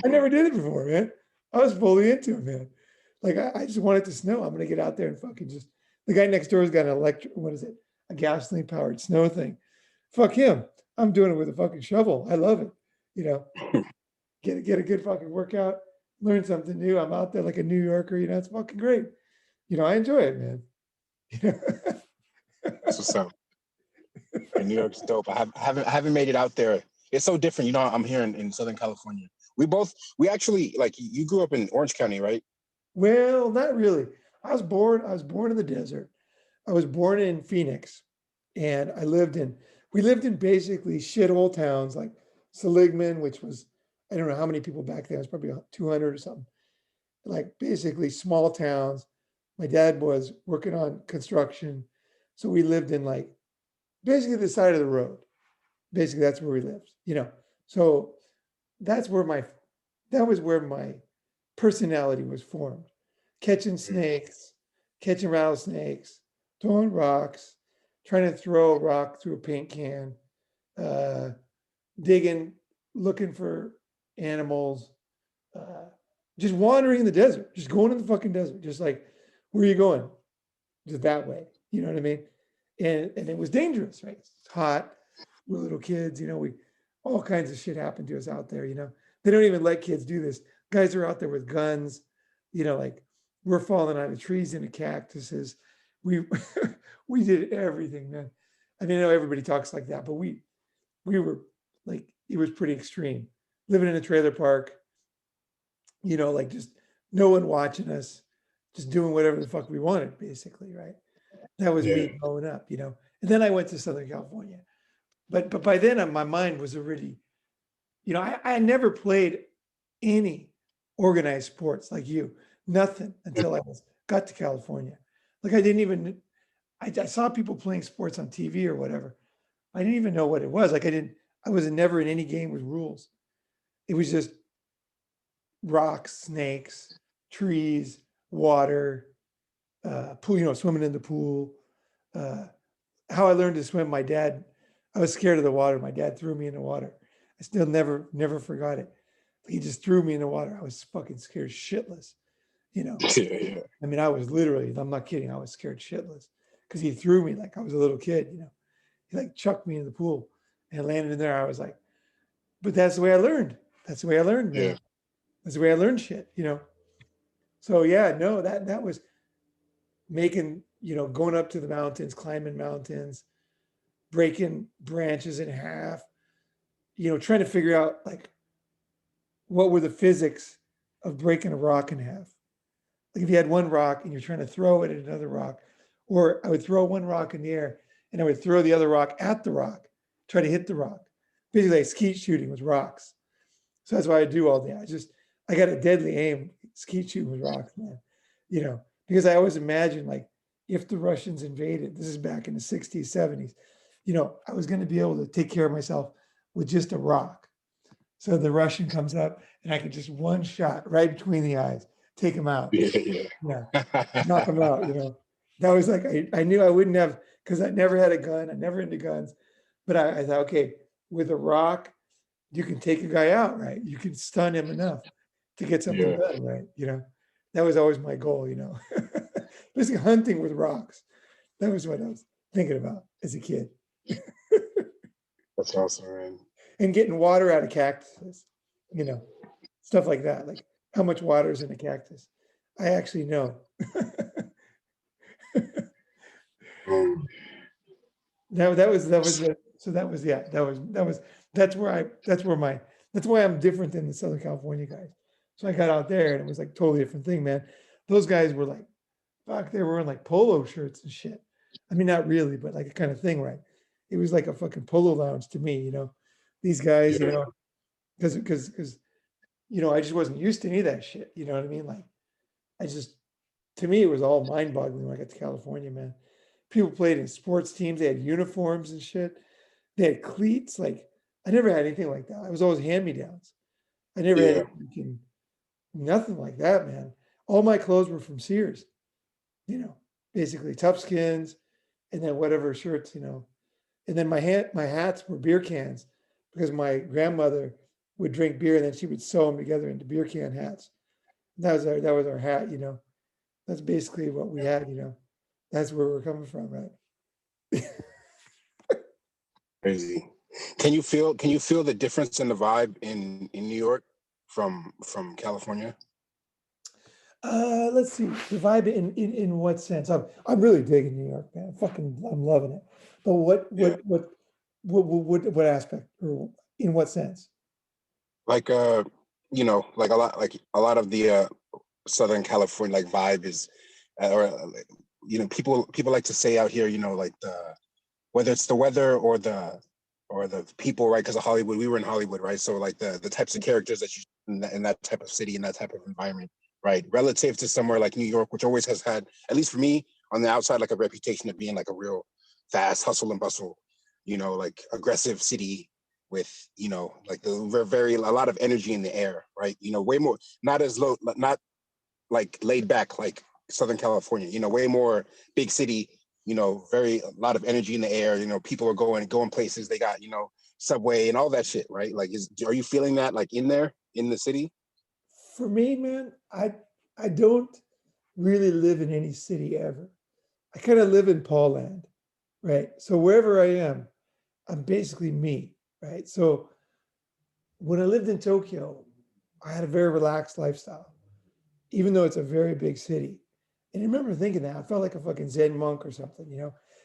never did it before, man. I was fully into it, man. Like I just want it to snow. I'm gonna get out there and fucking just. The guy next door has got an electric. What is it? A gasoline powered snow thing. Fuck him. I'm doing it with a fucking shovel. I love it. Get a good fucking workout. Learn something new. I'm out there like a New Yorker. It's fucking great. I enjoy it, man. That's what's up. Yeah, New York's dope. I haven't made it out there. It's so different. You know, I'm here in Southern California. We actually, like, you grew up in Orange County, right? Well, not really. I was born in the desert. I was born in Phoenix, and we lived in basically shithole towns like Seligman, which was, I don't know how many people back then, it was probably 200 or something. Like basically small towns. My dad was working on construction. So we lived in like basically the side of the road. Basically, that's where we lived, you know. So that's where that was where my personality was formed. Catching snakes, catching rattlesnakes, throwing rocks, trying to throw a rock through a paint can, uh, digging, looking for animals, uh, just wandering in the desert, just going in the fucking desert, just like, where are you going? Just that way. You know what I mean? And it was dangerous, right? It's hot. We're little kids, we all kinds of shit happened to us out there. They don't even let kids do this. Guys are out there with guns, like we're falling out of trees into cactuses. We we did everything, man. I mean, I know everybody talks like that, but we were like, it was pretty extreme. Living in a trailer park, like just no one watching us, just doing whatever the fuck we wanted, basically, right? That was Yeah. me growing up. And then I went to Southern California. But by then my mind was already, I never played any organized sports like you, nothing until got to California. Like I didn't even, I saw people playing sports on TV or whatever. I didn't even know what it was. Like I was never in any game with rules. It was just rocks, snakes, trees, water, pool, swimming in the pool. Uh, how I learned to swim, I was scared of the water. My dad threw me in the water. I still never forgot it. He just threw me in the water. I was fucking scared shitless, you know. Yeah. I mean, I was literally, I'm not kidding, I was scared shitless because he threw me like I was a little kid. He like chucked me in the pool and landed in there. I was like, but that's the way I learned. That's the way I learned, Yeah. man. That's the way I learned shit. So yeah, no, that was making, going up to the mountains, climbing mountains, breaking branches in half, trying to figure out like what were the physics of breaking a rock in half. Like if you had one rock and you're trying to throw it at another rock, or I would throw one rock in the air and I would throw the other rock at the rock, try to hit the rock. Basically, like skeet shooting with rocks. So that's what I do all day. I got a deadly aim skeet shooting with rocks, man. Because I always imagined like if the Russians invaded, this is back in the 60s, 70s, I was going to be able to take care of myself with just a rock. So the Russian comes up and I could just one shot right between the eyes, take him out. Yeah. Yeah, knock him out. That was like, I knew I wouldn't have, because I never had a gun. I never into guns. But I thought, okay, with a rock, you can take a guy out, right? You can stun him enough to get something Yeah. done, right? That was always my goal, basically hunting with rocks. That was what I was thinking about as a kid. That's awesome, man. And getting water out of cactuses, stuff like that. Like how much water is in a cactus? I actually know. Um, That was it. So that's why I'm different than the Southern California guys. So I got out there and it was like totally different thing, man. Those guys were like, fuck, they were wearing like polo shirts and shit. I mean, not really, but like a kind of thing, right? It was like a fucking polo lounge to me. These guys, yeah. because I just wasn't used to any of that shit. You know what I mean? Like, I just, to me, it was all mind boggling when I got to California, man. People played in sports teams, they had uniforms and shit. They had cleats. Like, I never had anything like that. I was always hand me downs. I never had Yeah. nothing like that, man. All my clothes were from Sears, you know, basically tough skins and then whatever shirts. And then my hats were beer cans because my grandmother would drink beer and then she would sew them together into beer can hats. That was our hat. That's basically what we had. That's where we're coming from, right? Crazy. Can you feel the difference in the vibe in New York from California? Let's see. The vibe in what sense? I'm really digging New York, man. I'm loving it. But Yeah. what aspect, or in what sense? Like like a lot of the Southern California like vibe is, or people like to say out here, like the whether it's the weather or the people, right? Because of Hollywood, we were in Hollywood, right? So like the types of characters that you in that type of city, in that type of environment, right? Relative to somewhere like New York, which always has had, at least for me, on the outside, like a reputation of being like a real fast hustle and bustle, like aggressive city with, like the very a lot of energy in the air, right? Way more, not as low, not like laid back like Southern California, way more big city, very a lot of energy in the air, people are going places, they got, subway and all that shit, right? Like are you feeling that like in there in the city? For me, man, I don't really live in any city ever. I kind of live in Paul land, right? So wherever I am, I'm basically me, right? So when I lived in Tokyo, I had a very relaxed lifestyle, even though it's a very big city. And I remember thinking that I felt like a fucking Zen monk or something,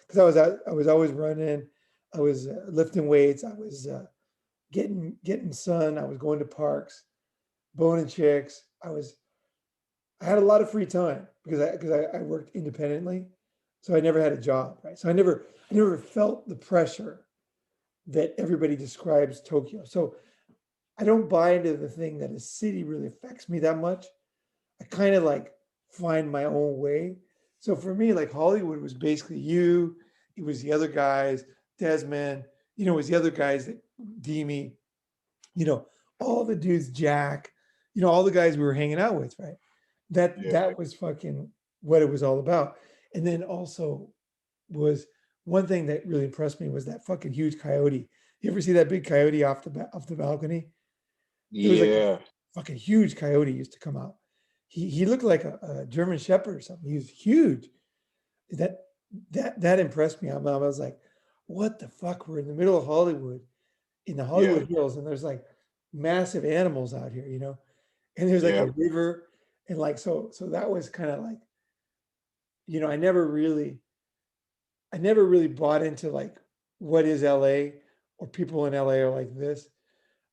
because I was always running, I was lifting weights, I was getting sun, I was going to parks, boning chicks. I had a lot of free time because I worked independently, so I never had a job, right? So I never felt the pressure that everybody describes Tokyo. So I don't buy into the thing that a city really affects me that much. I kind of like find my own way. So for me, like Hollywood was basically you, it was the other guys, Desmond, it was the other guys that Demi, you know, all the dudes, Jack, all the guys we were hanging out with, right? That Yeah, that was fucking what it was all about. And then also was one thing that really impressed me was that fucking huge coyote. You ever see that big coyote off the balcony? There was like a yeah, fucking huge coyote used to come out. He looked like a German Shepherd or something. He was huge. That that impressed me. I was like, what the fuck? We're in the middle of Hollywood, in the yeah, Hollywood Hills, and there's like massive animals out here, and there's like yeah, a river, and like so that was kind of like, I never really bought into like what is LA or people in LA are like this.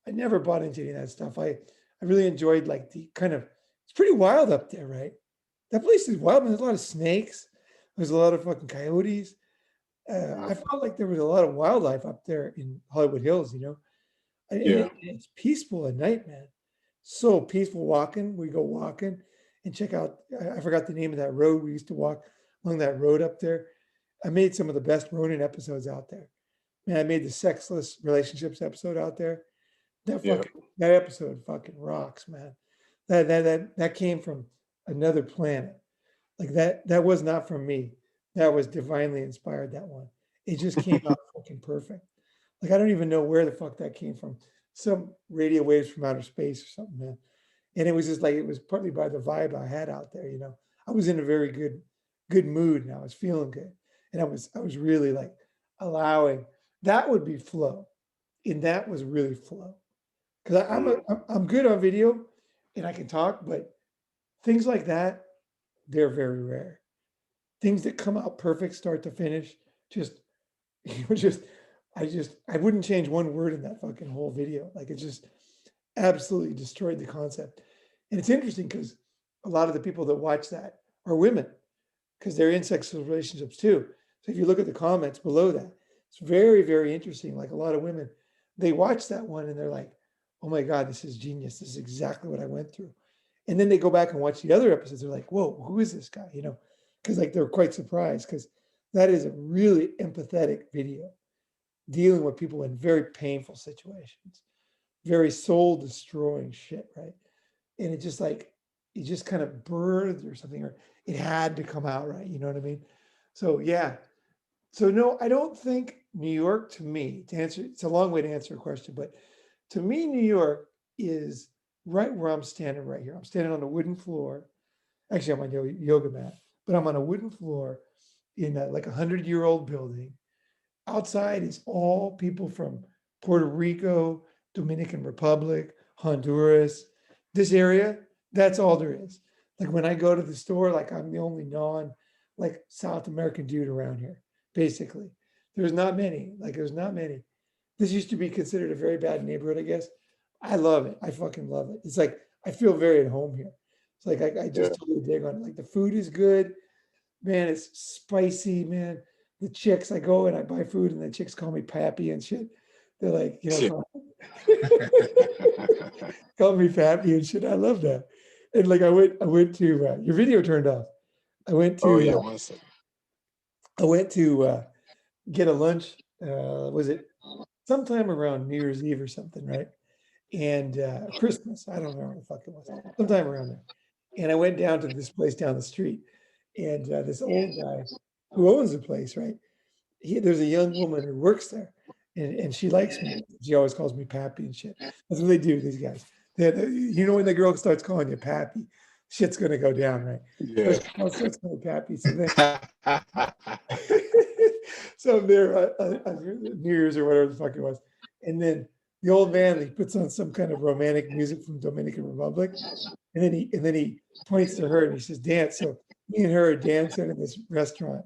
I never bought into any of that stuff. I really enjoyed like the kind of, it's pretty wild up there, right? That place is wild, man. There's a lot of snakes. There's a lot of fucking coyotes. I mhm, felt like there was a lot of wildlife up there in Hollywood Hills, and yeah, it's peaceful at night, man. So peaceful walking. We go walking and check out. I forgot the name of that road. We used to walk along that road up there. I made some of the best Ronin episodes out there. Man, I made the sexless relationships episode out there. yeah, That episode fucking rocks, man. That came from another planet. Like that was not from me. That was divinely inspired, that one. It just came out fucking perfect. Like I don't even know where the fuck that came from. Some radio waves from outer space or something, man. And it was just like it was partly by the vibe I had out there. I was in a very good mood and I was feeling good. And I was really like allowing that would be flow. And that was really flow. Because mhm, I'm good on video and I can talk, but things like that, they're very rare. Things that come out perfect start to finish, just just I wouldn't change one word in that fucking whole video. Like it just absolutely destroyed the concept. And it's interesting because a lot of the people that watch that are women because they're in sexual relationships too. So if you look at the comments below that, it's very, very interesting. Like a lot of women, they watch that one and they're like, oh my God, this is genius. This is exactly what I went through. And then they go back and watch the other episodes. They're like, whoa, who is this guy? Because like they're quite surprised because that is a really empathetic video dealing with people in very painful situations, very soul destroying shit, right? And it just kind of birthed or something, or it had to come out, right? You know what I mean? So yeah. So no, I don't think New York to me, to answer, it's a long way to answer a question, but to me, New York is right where I'm standing right here. I'm standing on a wooden floor. Actually, I'm on a yoga mat, but I'm on a wooden floor in like 100-year-old building. Outside is all people from Puerto Rico, Dominican Republic, Honduras. This area, that's all there is. Like when I go to the store, like I'm the only non like South American dude around here, basically. There's not many. Like there's not many. This used to be considered a very bad neighborhood, I guess. I love it. I fucking love it. It's like I feel very at home here. It's like I Yeah. just totally dig on it. Like the food is good, man. It's spicy, man. The chicks, I go and I buy food, and the chicks call me Pappy and shit. They're like, Yeah. call me Pappy and shit. I love that. And like I went to your video turned off. I went Oh to yeah, uh, 1 second. I went to get a lunch. Was it sometime around New Year's Eve or something, right? And Christmas. I don't remember what the fuck it was. Sometime around there. And I went down to this place down the street, and this old guy who owns the place, right? There's a young woman who works there, and she likes me. She always calls me Pappy and shit. That's what they do, these guys. You know, when the girl starts calling you Pappy, shit's gonna go down, right? Yeah. So she starts calling me Pappy. So then, so I'm there on New Year's or whatever the fuck it was, and then the old man, he puts on some kind of romantic music from Dominican Republic, and then he points to her and he says, "Dance." So me and her are dancing in this restaurant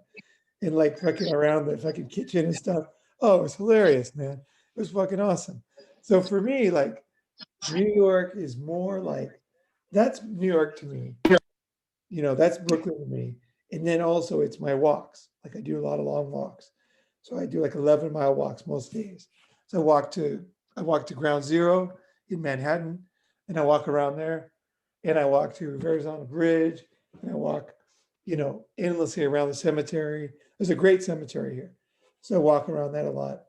and like fucking around the fucking kitchen and stuff. Oh, it was hilarious, man. It was fucking awesome. So for me, like New York is more like that's New York to me. You know, that's Brooklyn to me. And then also it's my walks. Like I do a lot of long walks. So I do like 11-mile walks most days. So I walk to Ground Zero in Manhattan, and I walk around there, and I walk to Verrazano Bridge, and I walk, endlessly around the cemetery. There's a great cemetery here. So I walk around that a lot.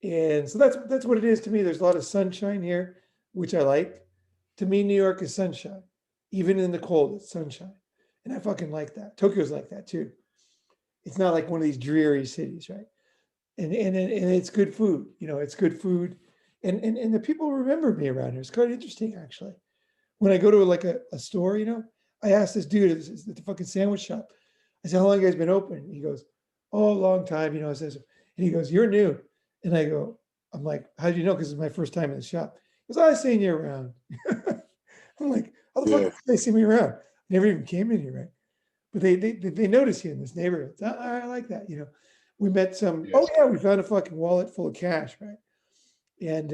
And so that's what it is to me. There's a lot of sunshine here, which I like. To me, New York is sunshine. Even in the cold, it's sunshine. And I fucking like that. Tokyo's like that too. It's not like one of these dreary cities, right? And it's good food. It's good food. And the people remember me around here. It's quite interesting actually. When I go to like a store, I asked this dude at the fucking sandwich shop. I said, "How long you guys been open?" He goes, "Oh, a long time." I says, and he goes, "You're new." And I go, I'm like, "How do you know?" Because it's my first time in the shop. He goes, "I've seen you around." I'm like, "How the fuck Yeah. did they see me around? Never even came in here, right?" But they notice you in this neighborhood. So I like that. We met some. Yeah. Oh yeah, we found a fucking wallet full of cash, right? And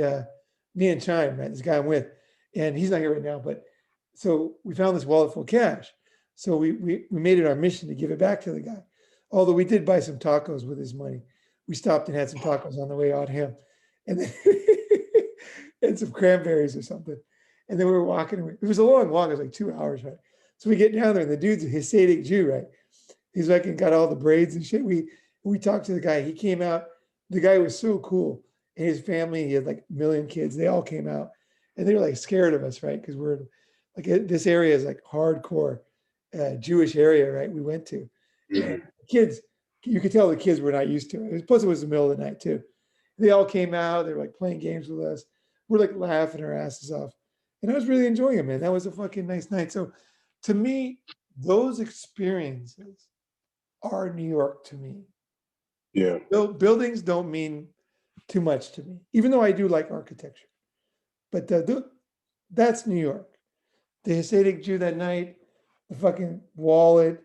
me and Chime, right, this guy I'm with, and he's not here right now, but so we found this wallet full of cash. So we made it our mission to give it back to the guy. Although we did buy some tacos with his money. We stopped and had some tacos on the way out him, and then and some cranberries or something. And then we were walking. It was a long walk. It was like 2 hours, right? So we get down there, and the dude's a Hasidic Jew, right? He's like, and got all the braids and shit. We talked to the guy. He came out. The guy was so cool. And his family, he had like a million kids. They all came out, and they were like scared of us, right? Because we're like this area is like hardcore Jewish area, right? We went to, and kids, you could tell the kids were not used to it. Plus, it was the middle of the night too. They all came out. They were like playing games with us. We're like laughing our asses off, and I was really enjoying it, man. That was a fucking nice night. So, to me, those experiences are New York to me. Yeah. Buildings don't mean too much to me, even though I do like architecture. But that's New York. The Hasidic Jew that night, the fucking wallet,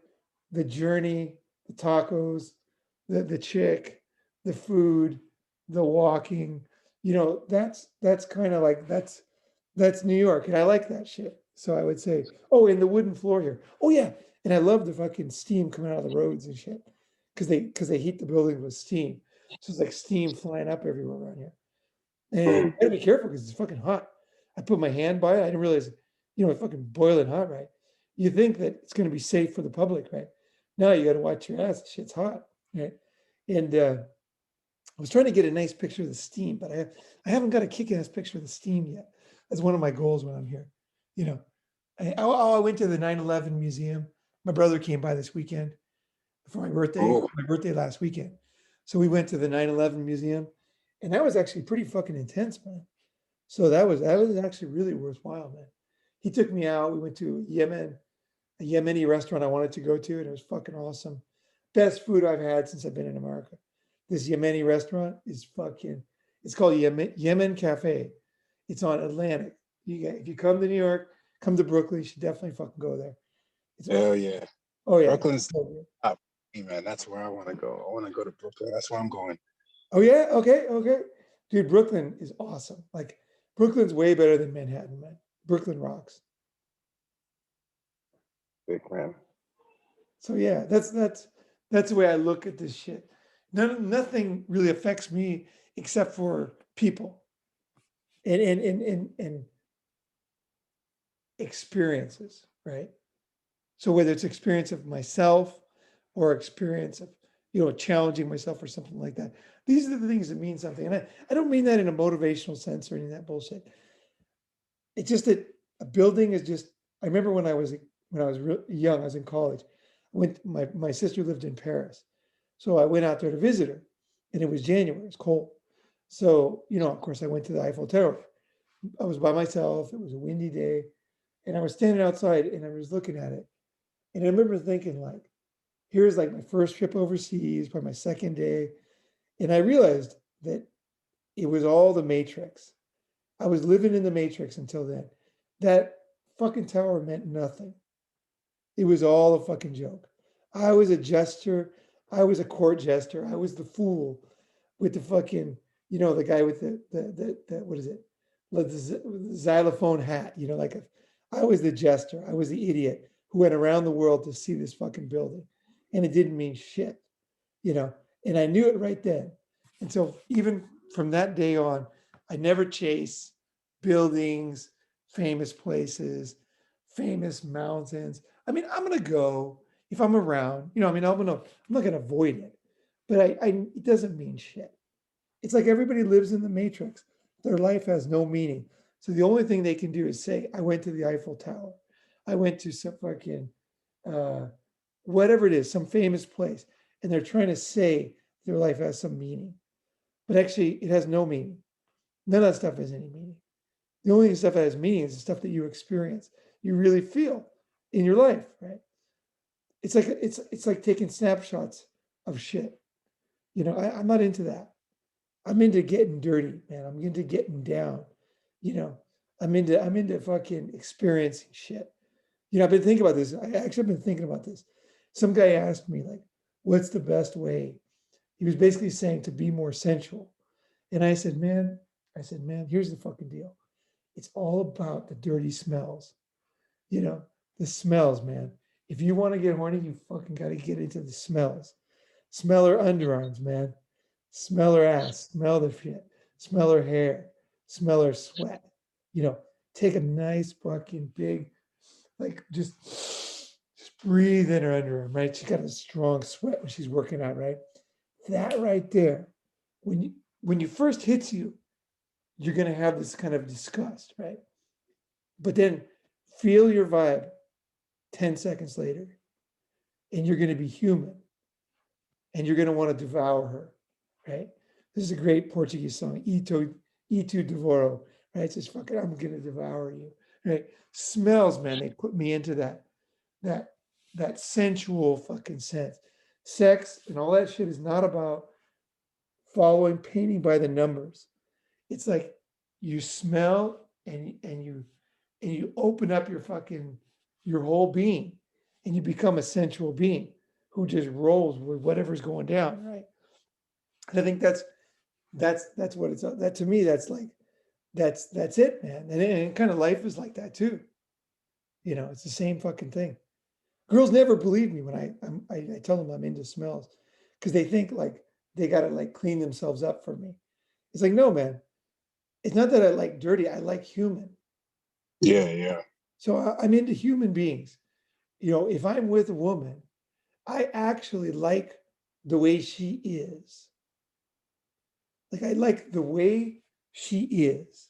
the journey, the tacos, the chick, the food, the walking. That's kind of like that's New York, and I like that shit. So I would say, oh, and the wooden floor here. Oh yeah, and I love the fucking steam coming out of the roads and shit, because they heat the building with steam. So it's like steam flying up everywhere around here. And I gotta be careful because it's fucking hot. I put my hand by it. I didn't realize, it's fucking boiling hot, right? You think that it's going to be safe for the public, right? Now you got to watch your ass. Shit's hot, right? And I was trying to get a nice picture of the steam, but I haven't got a kick-ass picture of the steam yet. That's one of my goals when I'm here. You know, I went to the 9/11 museum. My brother came by this weekend for my birthday. Oh. My birthday last weekend, so we went to the 9/11 museum, and that was actually pretty fucking intense, man. So that was actually really worthwhile, man. He took me out. We went to a Yemeni restaurant I wanted to go to, and it was fucking awesome. Best food I've had since I've been in America. This Yemeni restaurant is fucking. It's called Yemen Cafe. It's on Atlantic. If you come to New York, come to Brooklyn. You should definitely fucking go there. It's Hell yeah. oh yeah. Brooklyn's up. Hey man, that's where I want to go. I want to go to Brooklyn. That's where I'm going. Oh yeah, okay, okay. Dude, Brooklyn is awesome. Like Brooklyn's way better than Manhattan, man. Brooklyn rocks. Big man. So yeah, that's the way I look at this shit. Nothing really affects me except for people and experiences, right? So whether it's experience of myself or experience of, challenging myself or something like that. These are the things that mean something. And I don't mean that in a motivational sense or any of that bullshit. It's just that a building is just, I remember when I was young, I was in college. My sister lived in Paris. So I went out there to visit her and it was January, it was cold. So, of course I went to the Eiffel Tower. I was by myself. It was a windy day and I was standing outside and I was looking at it. And I remember thinking like, here's like my first trip overseas, probably my second day. And I realized that it was all the Matrix. I was living in the Matrix until then. That fucking tower meant nothing. It was all a fucking joke. I was a jester. I was a court jester. I was the fool with the fucking, the guy with the what is it? Like the xylophone hat, I was the jester. I was the idiot who went around the world to see this fucking building. And it didn't mean shit, you know, and I knew it right then. And so even from that day on, I never chase buildings, famous places, famous mountains. I mean, I'm gonna go if I'm around, I'm not gonna avoid it, but it doesn't mean shit. It's like everybody lives in the matrix. Their life has no meaning. So the only thing they can do is say, I went to the Eiffel Tower. I went to some fucking uh, whatever it is, some famous place. And they're trying to say their life has some meaning. But actually, it has no meaning. None of that stuff has any meaning. The only stuff that has meaning is the stuff that you experience, you really feel in your life, right? It's like taking snapshots of shit. I'm not into that. I'm into getting dirty, man. I'm into getting down. You know, I'm into fucking experiencing shit. I've been thinking about this. I actually have been thinking about this. Some guy asked me, like, what's the best way? He was basically saying to be more sensual. And I said, man, here's the fucking deal. It's all about the dirty smells. You know, the smells, man. If you want to get horny, you fucking got to get into the smells. Smell her underarms, man. Smell her ass. Smell the shit. Smell her hair. Smell her sweat. You know, take a nice fucking big, like just breathe in her underarm, right? She's got a strong sweat when she's working out, right? That right there, when you first hits you, you're gonna have this kind of disgust, right? But then feel your vibe 10 seconds later, and you're gonna be human and you're gonna want to devour her, right? This is a great Portuguese song, Ito Devoro, right? It says, fuck it, I'm gonna devour you, right? Smells, man, they put me into that that sensual fucking sense. Sex and all that shit is not about following painting by the numbers. It's like you smell and you open up your whole being and you become a sensual being who just rolls with whatever's going down, right? And I think that's what it's that to me that's like that's it, man. And kind of life is like that too. It's the same fucking thing. Girls never believe me when I tell them I'm into smells because they think like they gotta like clean themselves up for me. It's like, no, man. It's not that I like dirty. I like human. Yeah, yeah. So I'm into human beings. If I'm with a woman, I actually like the way she is. Like I like the way she is.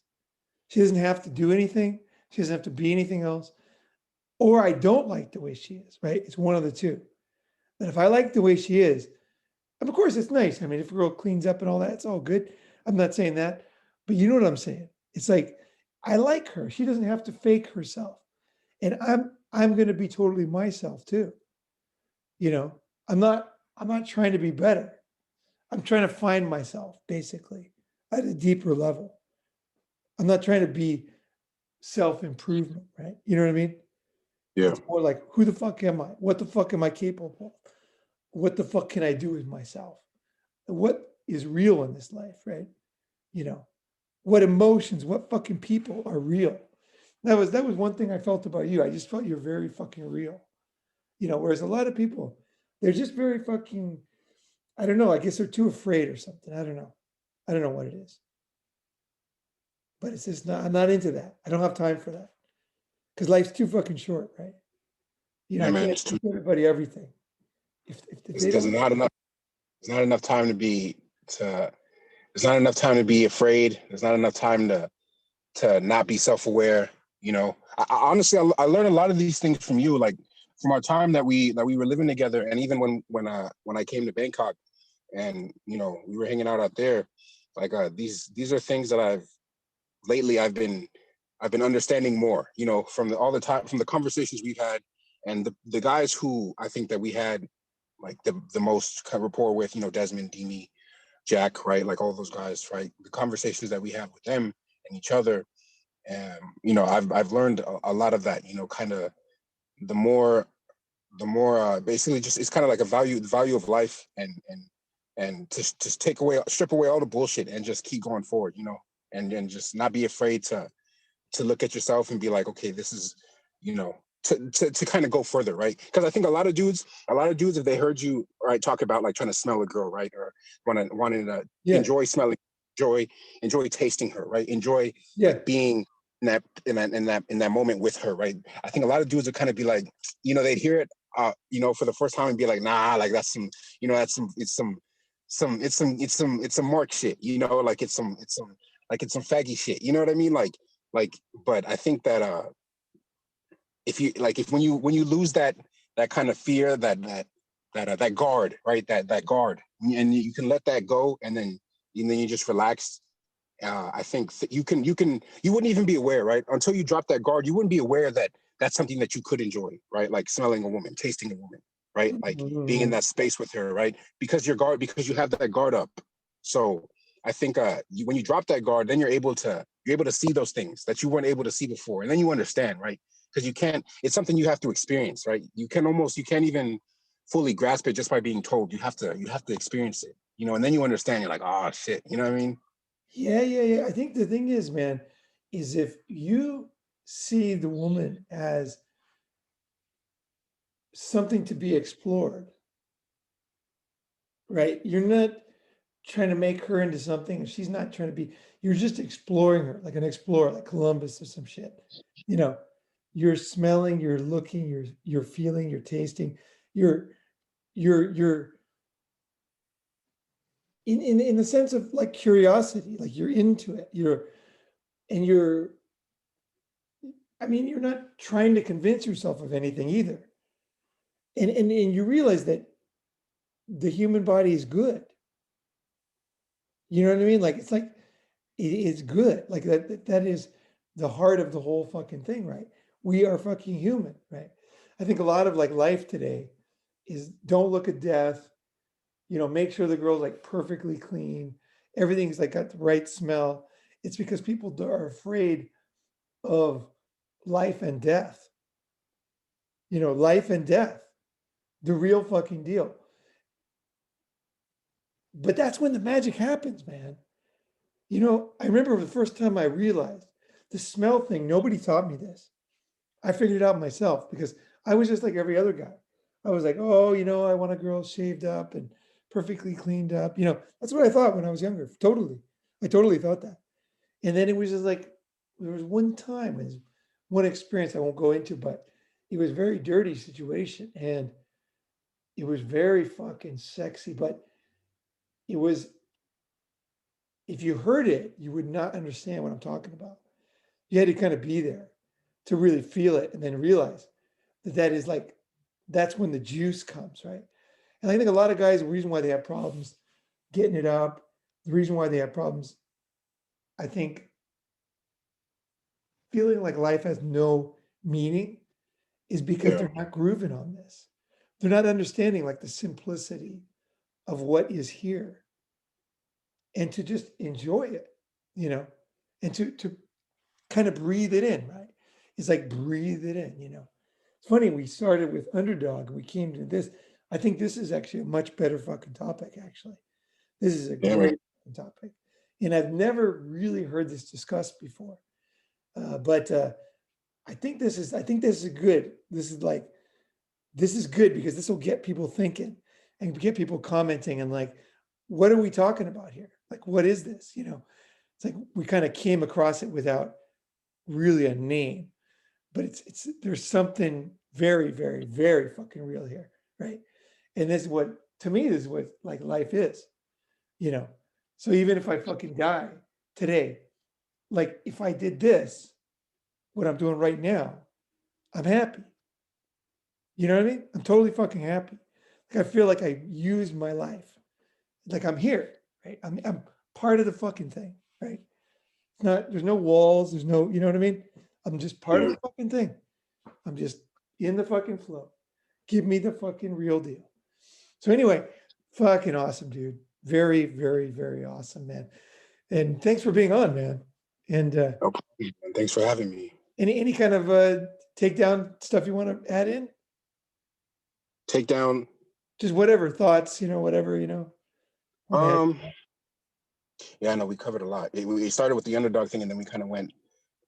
She doesn't have to do anything. She doesn't have to be anything else. Or I don't like the way she is, right? It's one of the two. But if I like the way she is, of course it's nice. I mean, if a girl cleans up and all that, it's all good. I'm not saying that. But you know what I'm saying? It's like I like her. She doesn't have to fake herself. And I'm going to be totally myself too. You know, I'm not trying to be better. I'm trying to find myself basically at a deeper level. I'm not trying to be self-improvement, right? You know what I mean? Yeah. It's more like, who the fuck am I? What the fuck am I capable of? what the fuck can I do with myself? What is real in this life, right? You know, what emotions, what fucking people are real. That was one thing I felt about you. I just felt you're very fucking real. Whereas a lot of people, they're just very fucking, I don't know, I guess they're too afraid or something. I don't know. I don't know what it is. But it's just not, I'm not into that. I don't have time for that. Because life's too fucking short, right? Yeah, I man, can't it's too. teach everybody everything. If they There's don't, not enough. There's not enough time to be to. There's not enough time to be afraid. There's not enough time to not be self-aware. I honestly, I learned a lot of these things from you, like from our time that we were living together, and even when I came to Bangkok, and we were hanging out there. Like these are things that I've been understanding more. From all the time, from the conversations we've had, and the guys who I think that we had like the most kind of rapport with. Desmond, Demi, Jack, right? Like all those guys, right? The conversations that we have with them and each other. I've learned a lot of that. Kind of the more basically just it's kind of like the value of life, and just strip away all the bullshit and just keep going forward. And just not be afraid to look at yourself and be like, okay, this is, you know, to kind of go further, right? Because I think a lot of dudes, if they heard you right talk about like trying to smell a girl, right, or wanting to yeah, enjoy smelling, enjoy enjoy tasting her, right, enjoy yeah, like being in that moment with her, right? I think a lot of dudes would kind of be like, they'd hear it, for the first time and be like, nah, like that's some, that's some mark shit, like it's some faggy shit, you know what I mean? Like, but I think that if you like if when you lose that kind of fear, that guard, right, that guard, and you can let that go, and then you just relax. I think you wouldn't even be aware, right, until you drop that guard. You wouldn't be aware that that's something that you could enjoy, right? Like smelling a woman, tasting a woman, right? Like being in mhm. that space with her, right? Because you have that guard up. So I think when you drop that guard, then you're able to see those things that you weren't able to see before, and then you understand, right? Because you can't. It's something you have to experience, right? You can't even fully grasp it just by being told. You have to experience it, and then you understand. You're like, oh shit, you know what I mean? Yeah, yeah, yeah. I think the thing is, man, is if you see the woman as something to be explored, right? You're not trying to make her into something, and she's not trying to be, you're just exploring her like an explorer, like Columbus or some shit. You know, you're smelling, you're looking, you're feeling, you're tasting, you're you're in the sense of like curiosity, like you're into it. And you're I mean, you're not trying to convince yourself of anything either. And you realize that the human body is good. You know what I mean? Like it's like it is good. Like that is the heart of the whole fucking thing, right? We are fucking human, right? I think a lot of like life today is don't look at death, make sure the girl's like perfectly clean, everything's like got the right smell. It's because people are afraid of life and death, life and death, the real fucking deal. But that's when the magic happens, man. I remember the first time I realized the smell thing, nobody taught me this. I figured it out myself because I was just like every other guy. I was like, oh, I want a girl shaved up and perfectly cleaned up. That's what I thought when I was younger. Totally. I totally thought that. And then it was just like, there was one time, and one experience I won't go into, but it was a very dirty situation. And it was very fucking sexy, but it was, if you heard it, you would not understand what I'm talking about. You had to kind of be there to really feel it and then realize that is like, that's when the juice comes, right? And I think a lot of guys, the reason why they have problems getting it up, the reason why they have problems, I think, feeling like life has no meaning is because Yeah. they're not grooving on this. They're not understanding like the simplicity of what is here and to just enjoy it, you know, and to kind of breathe it in, right? It's like breathe it in. It's funny, we started with Underdog, we came to this. I think this is actually a much better fucking topic, actually. This is a Yeah, man. great topic. And I've never really heard this discussed before. But I think this is good. This is good because this will get people thinking and get people commenting and like, what are we talking about here? Like, what is this? You know, it's like we kind of came across it without really a name, but it's there's something very, very, very fucking real here, right? And this is what, to me, this is what like life is, you know. So even if I fucking die today, like if I did this, what I'm doing right now, I'm happy. You know what I mean? I'm totally fucking happy. Like I feel like I used my life. Like I'm here, right? I'm part of the fucking thing, right? It's not, there's no walls, there's no, you know what I mean? I'm just part of the fucking thing. I'm just in the fucking flow. Give me the fucking real deal. So anyway, fucking awesome, dude. Very, very, very awesome, man. And thanks for being on, man. And No problem, man. Thanks for having me. any kind of takedown stuff you want to add in? Takedown. Just whatever thoughts, you know, whatever, you know. Yeah, I know we covered a lot. We started with the underdog thing, and then we kind of went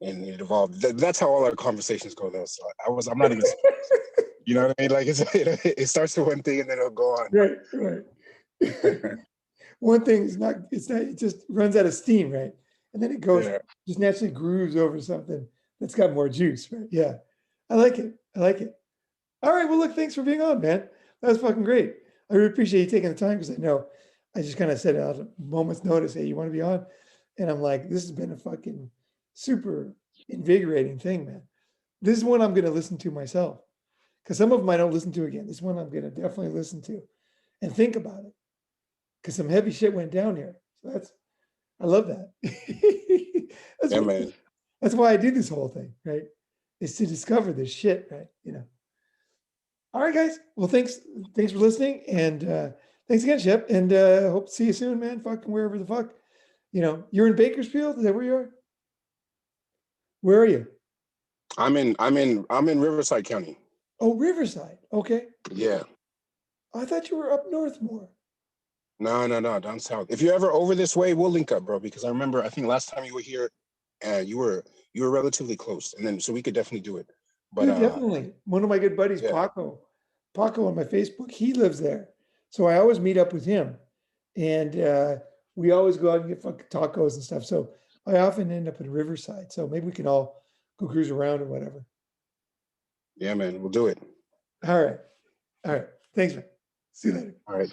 and it evolved. That's how all our conversations go, though. So I'm not even, you know what I mean? Like it starts with one thing and then it'll go on. Right, right. One thing is not, it just runs out of steam, right? And then it goes, just naturally grooves over something that's got more juice, right? Yeah. I like it. I like it. All right. Well, look, thanks for being on, man. That was fucking great. I really appreciate you taking the time because I know I just kind of said out a moment's notice, hey, you want to be on? And I'm like, this has been a fucking super invigorating thing, man. This is one I'm going to listen to myself because some of them I don't listen to again. This one I'm going to definitely listen to and think about it because some heavy shit went down here. So I love that. That's why I do this whole thing, right? Is to discover this shit, right? You know. All right, guys. Well, thanks for listening, and thanks again, Shep. And hope to see you soon, man. Fucking wherever the fuck. You know, you're in Bakersfield. Is that where you are? Where are you? I'm in Riverside County. Oh, Riverside. Okay. Yeah. I thought you were up north more. No, down south. If you're ever over this way, we'll link up, bro. Because I remember, I think last time you were here, you were relatively close, and then so we could definitely do it. But dude, definitely. One of my good buddies, Paco on my Facebook, he lives there, so I always meet up with him, and we always go out and get fucking tacos and stuff. So I often end up in Riverside. So maybe we can all go cruise around or whatever. Yeah, man, we'll do it. All right. Thanks, man. See you later. All right.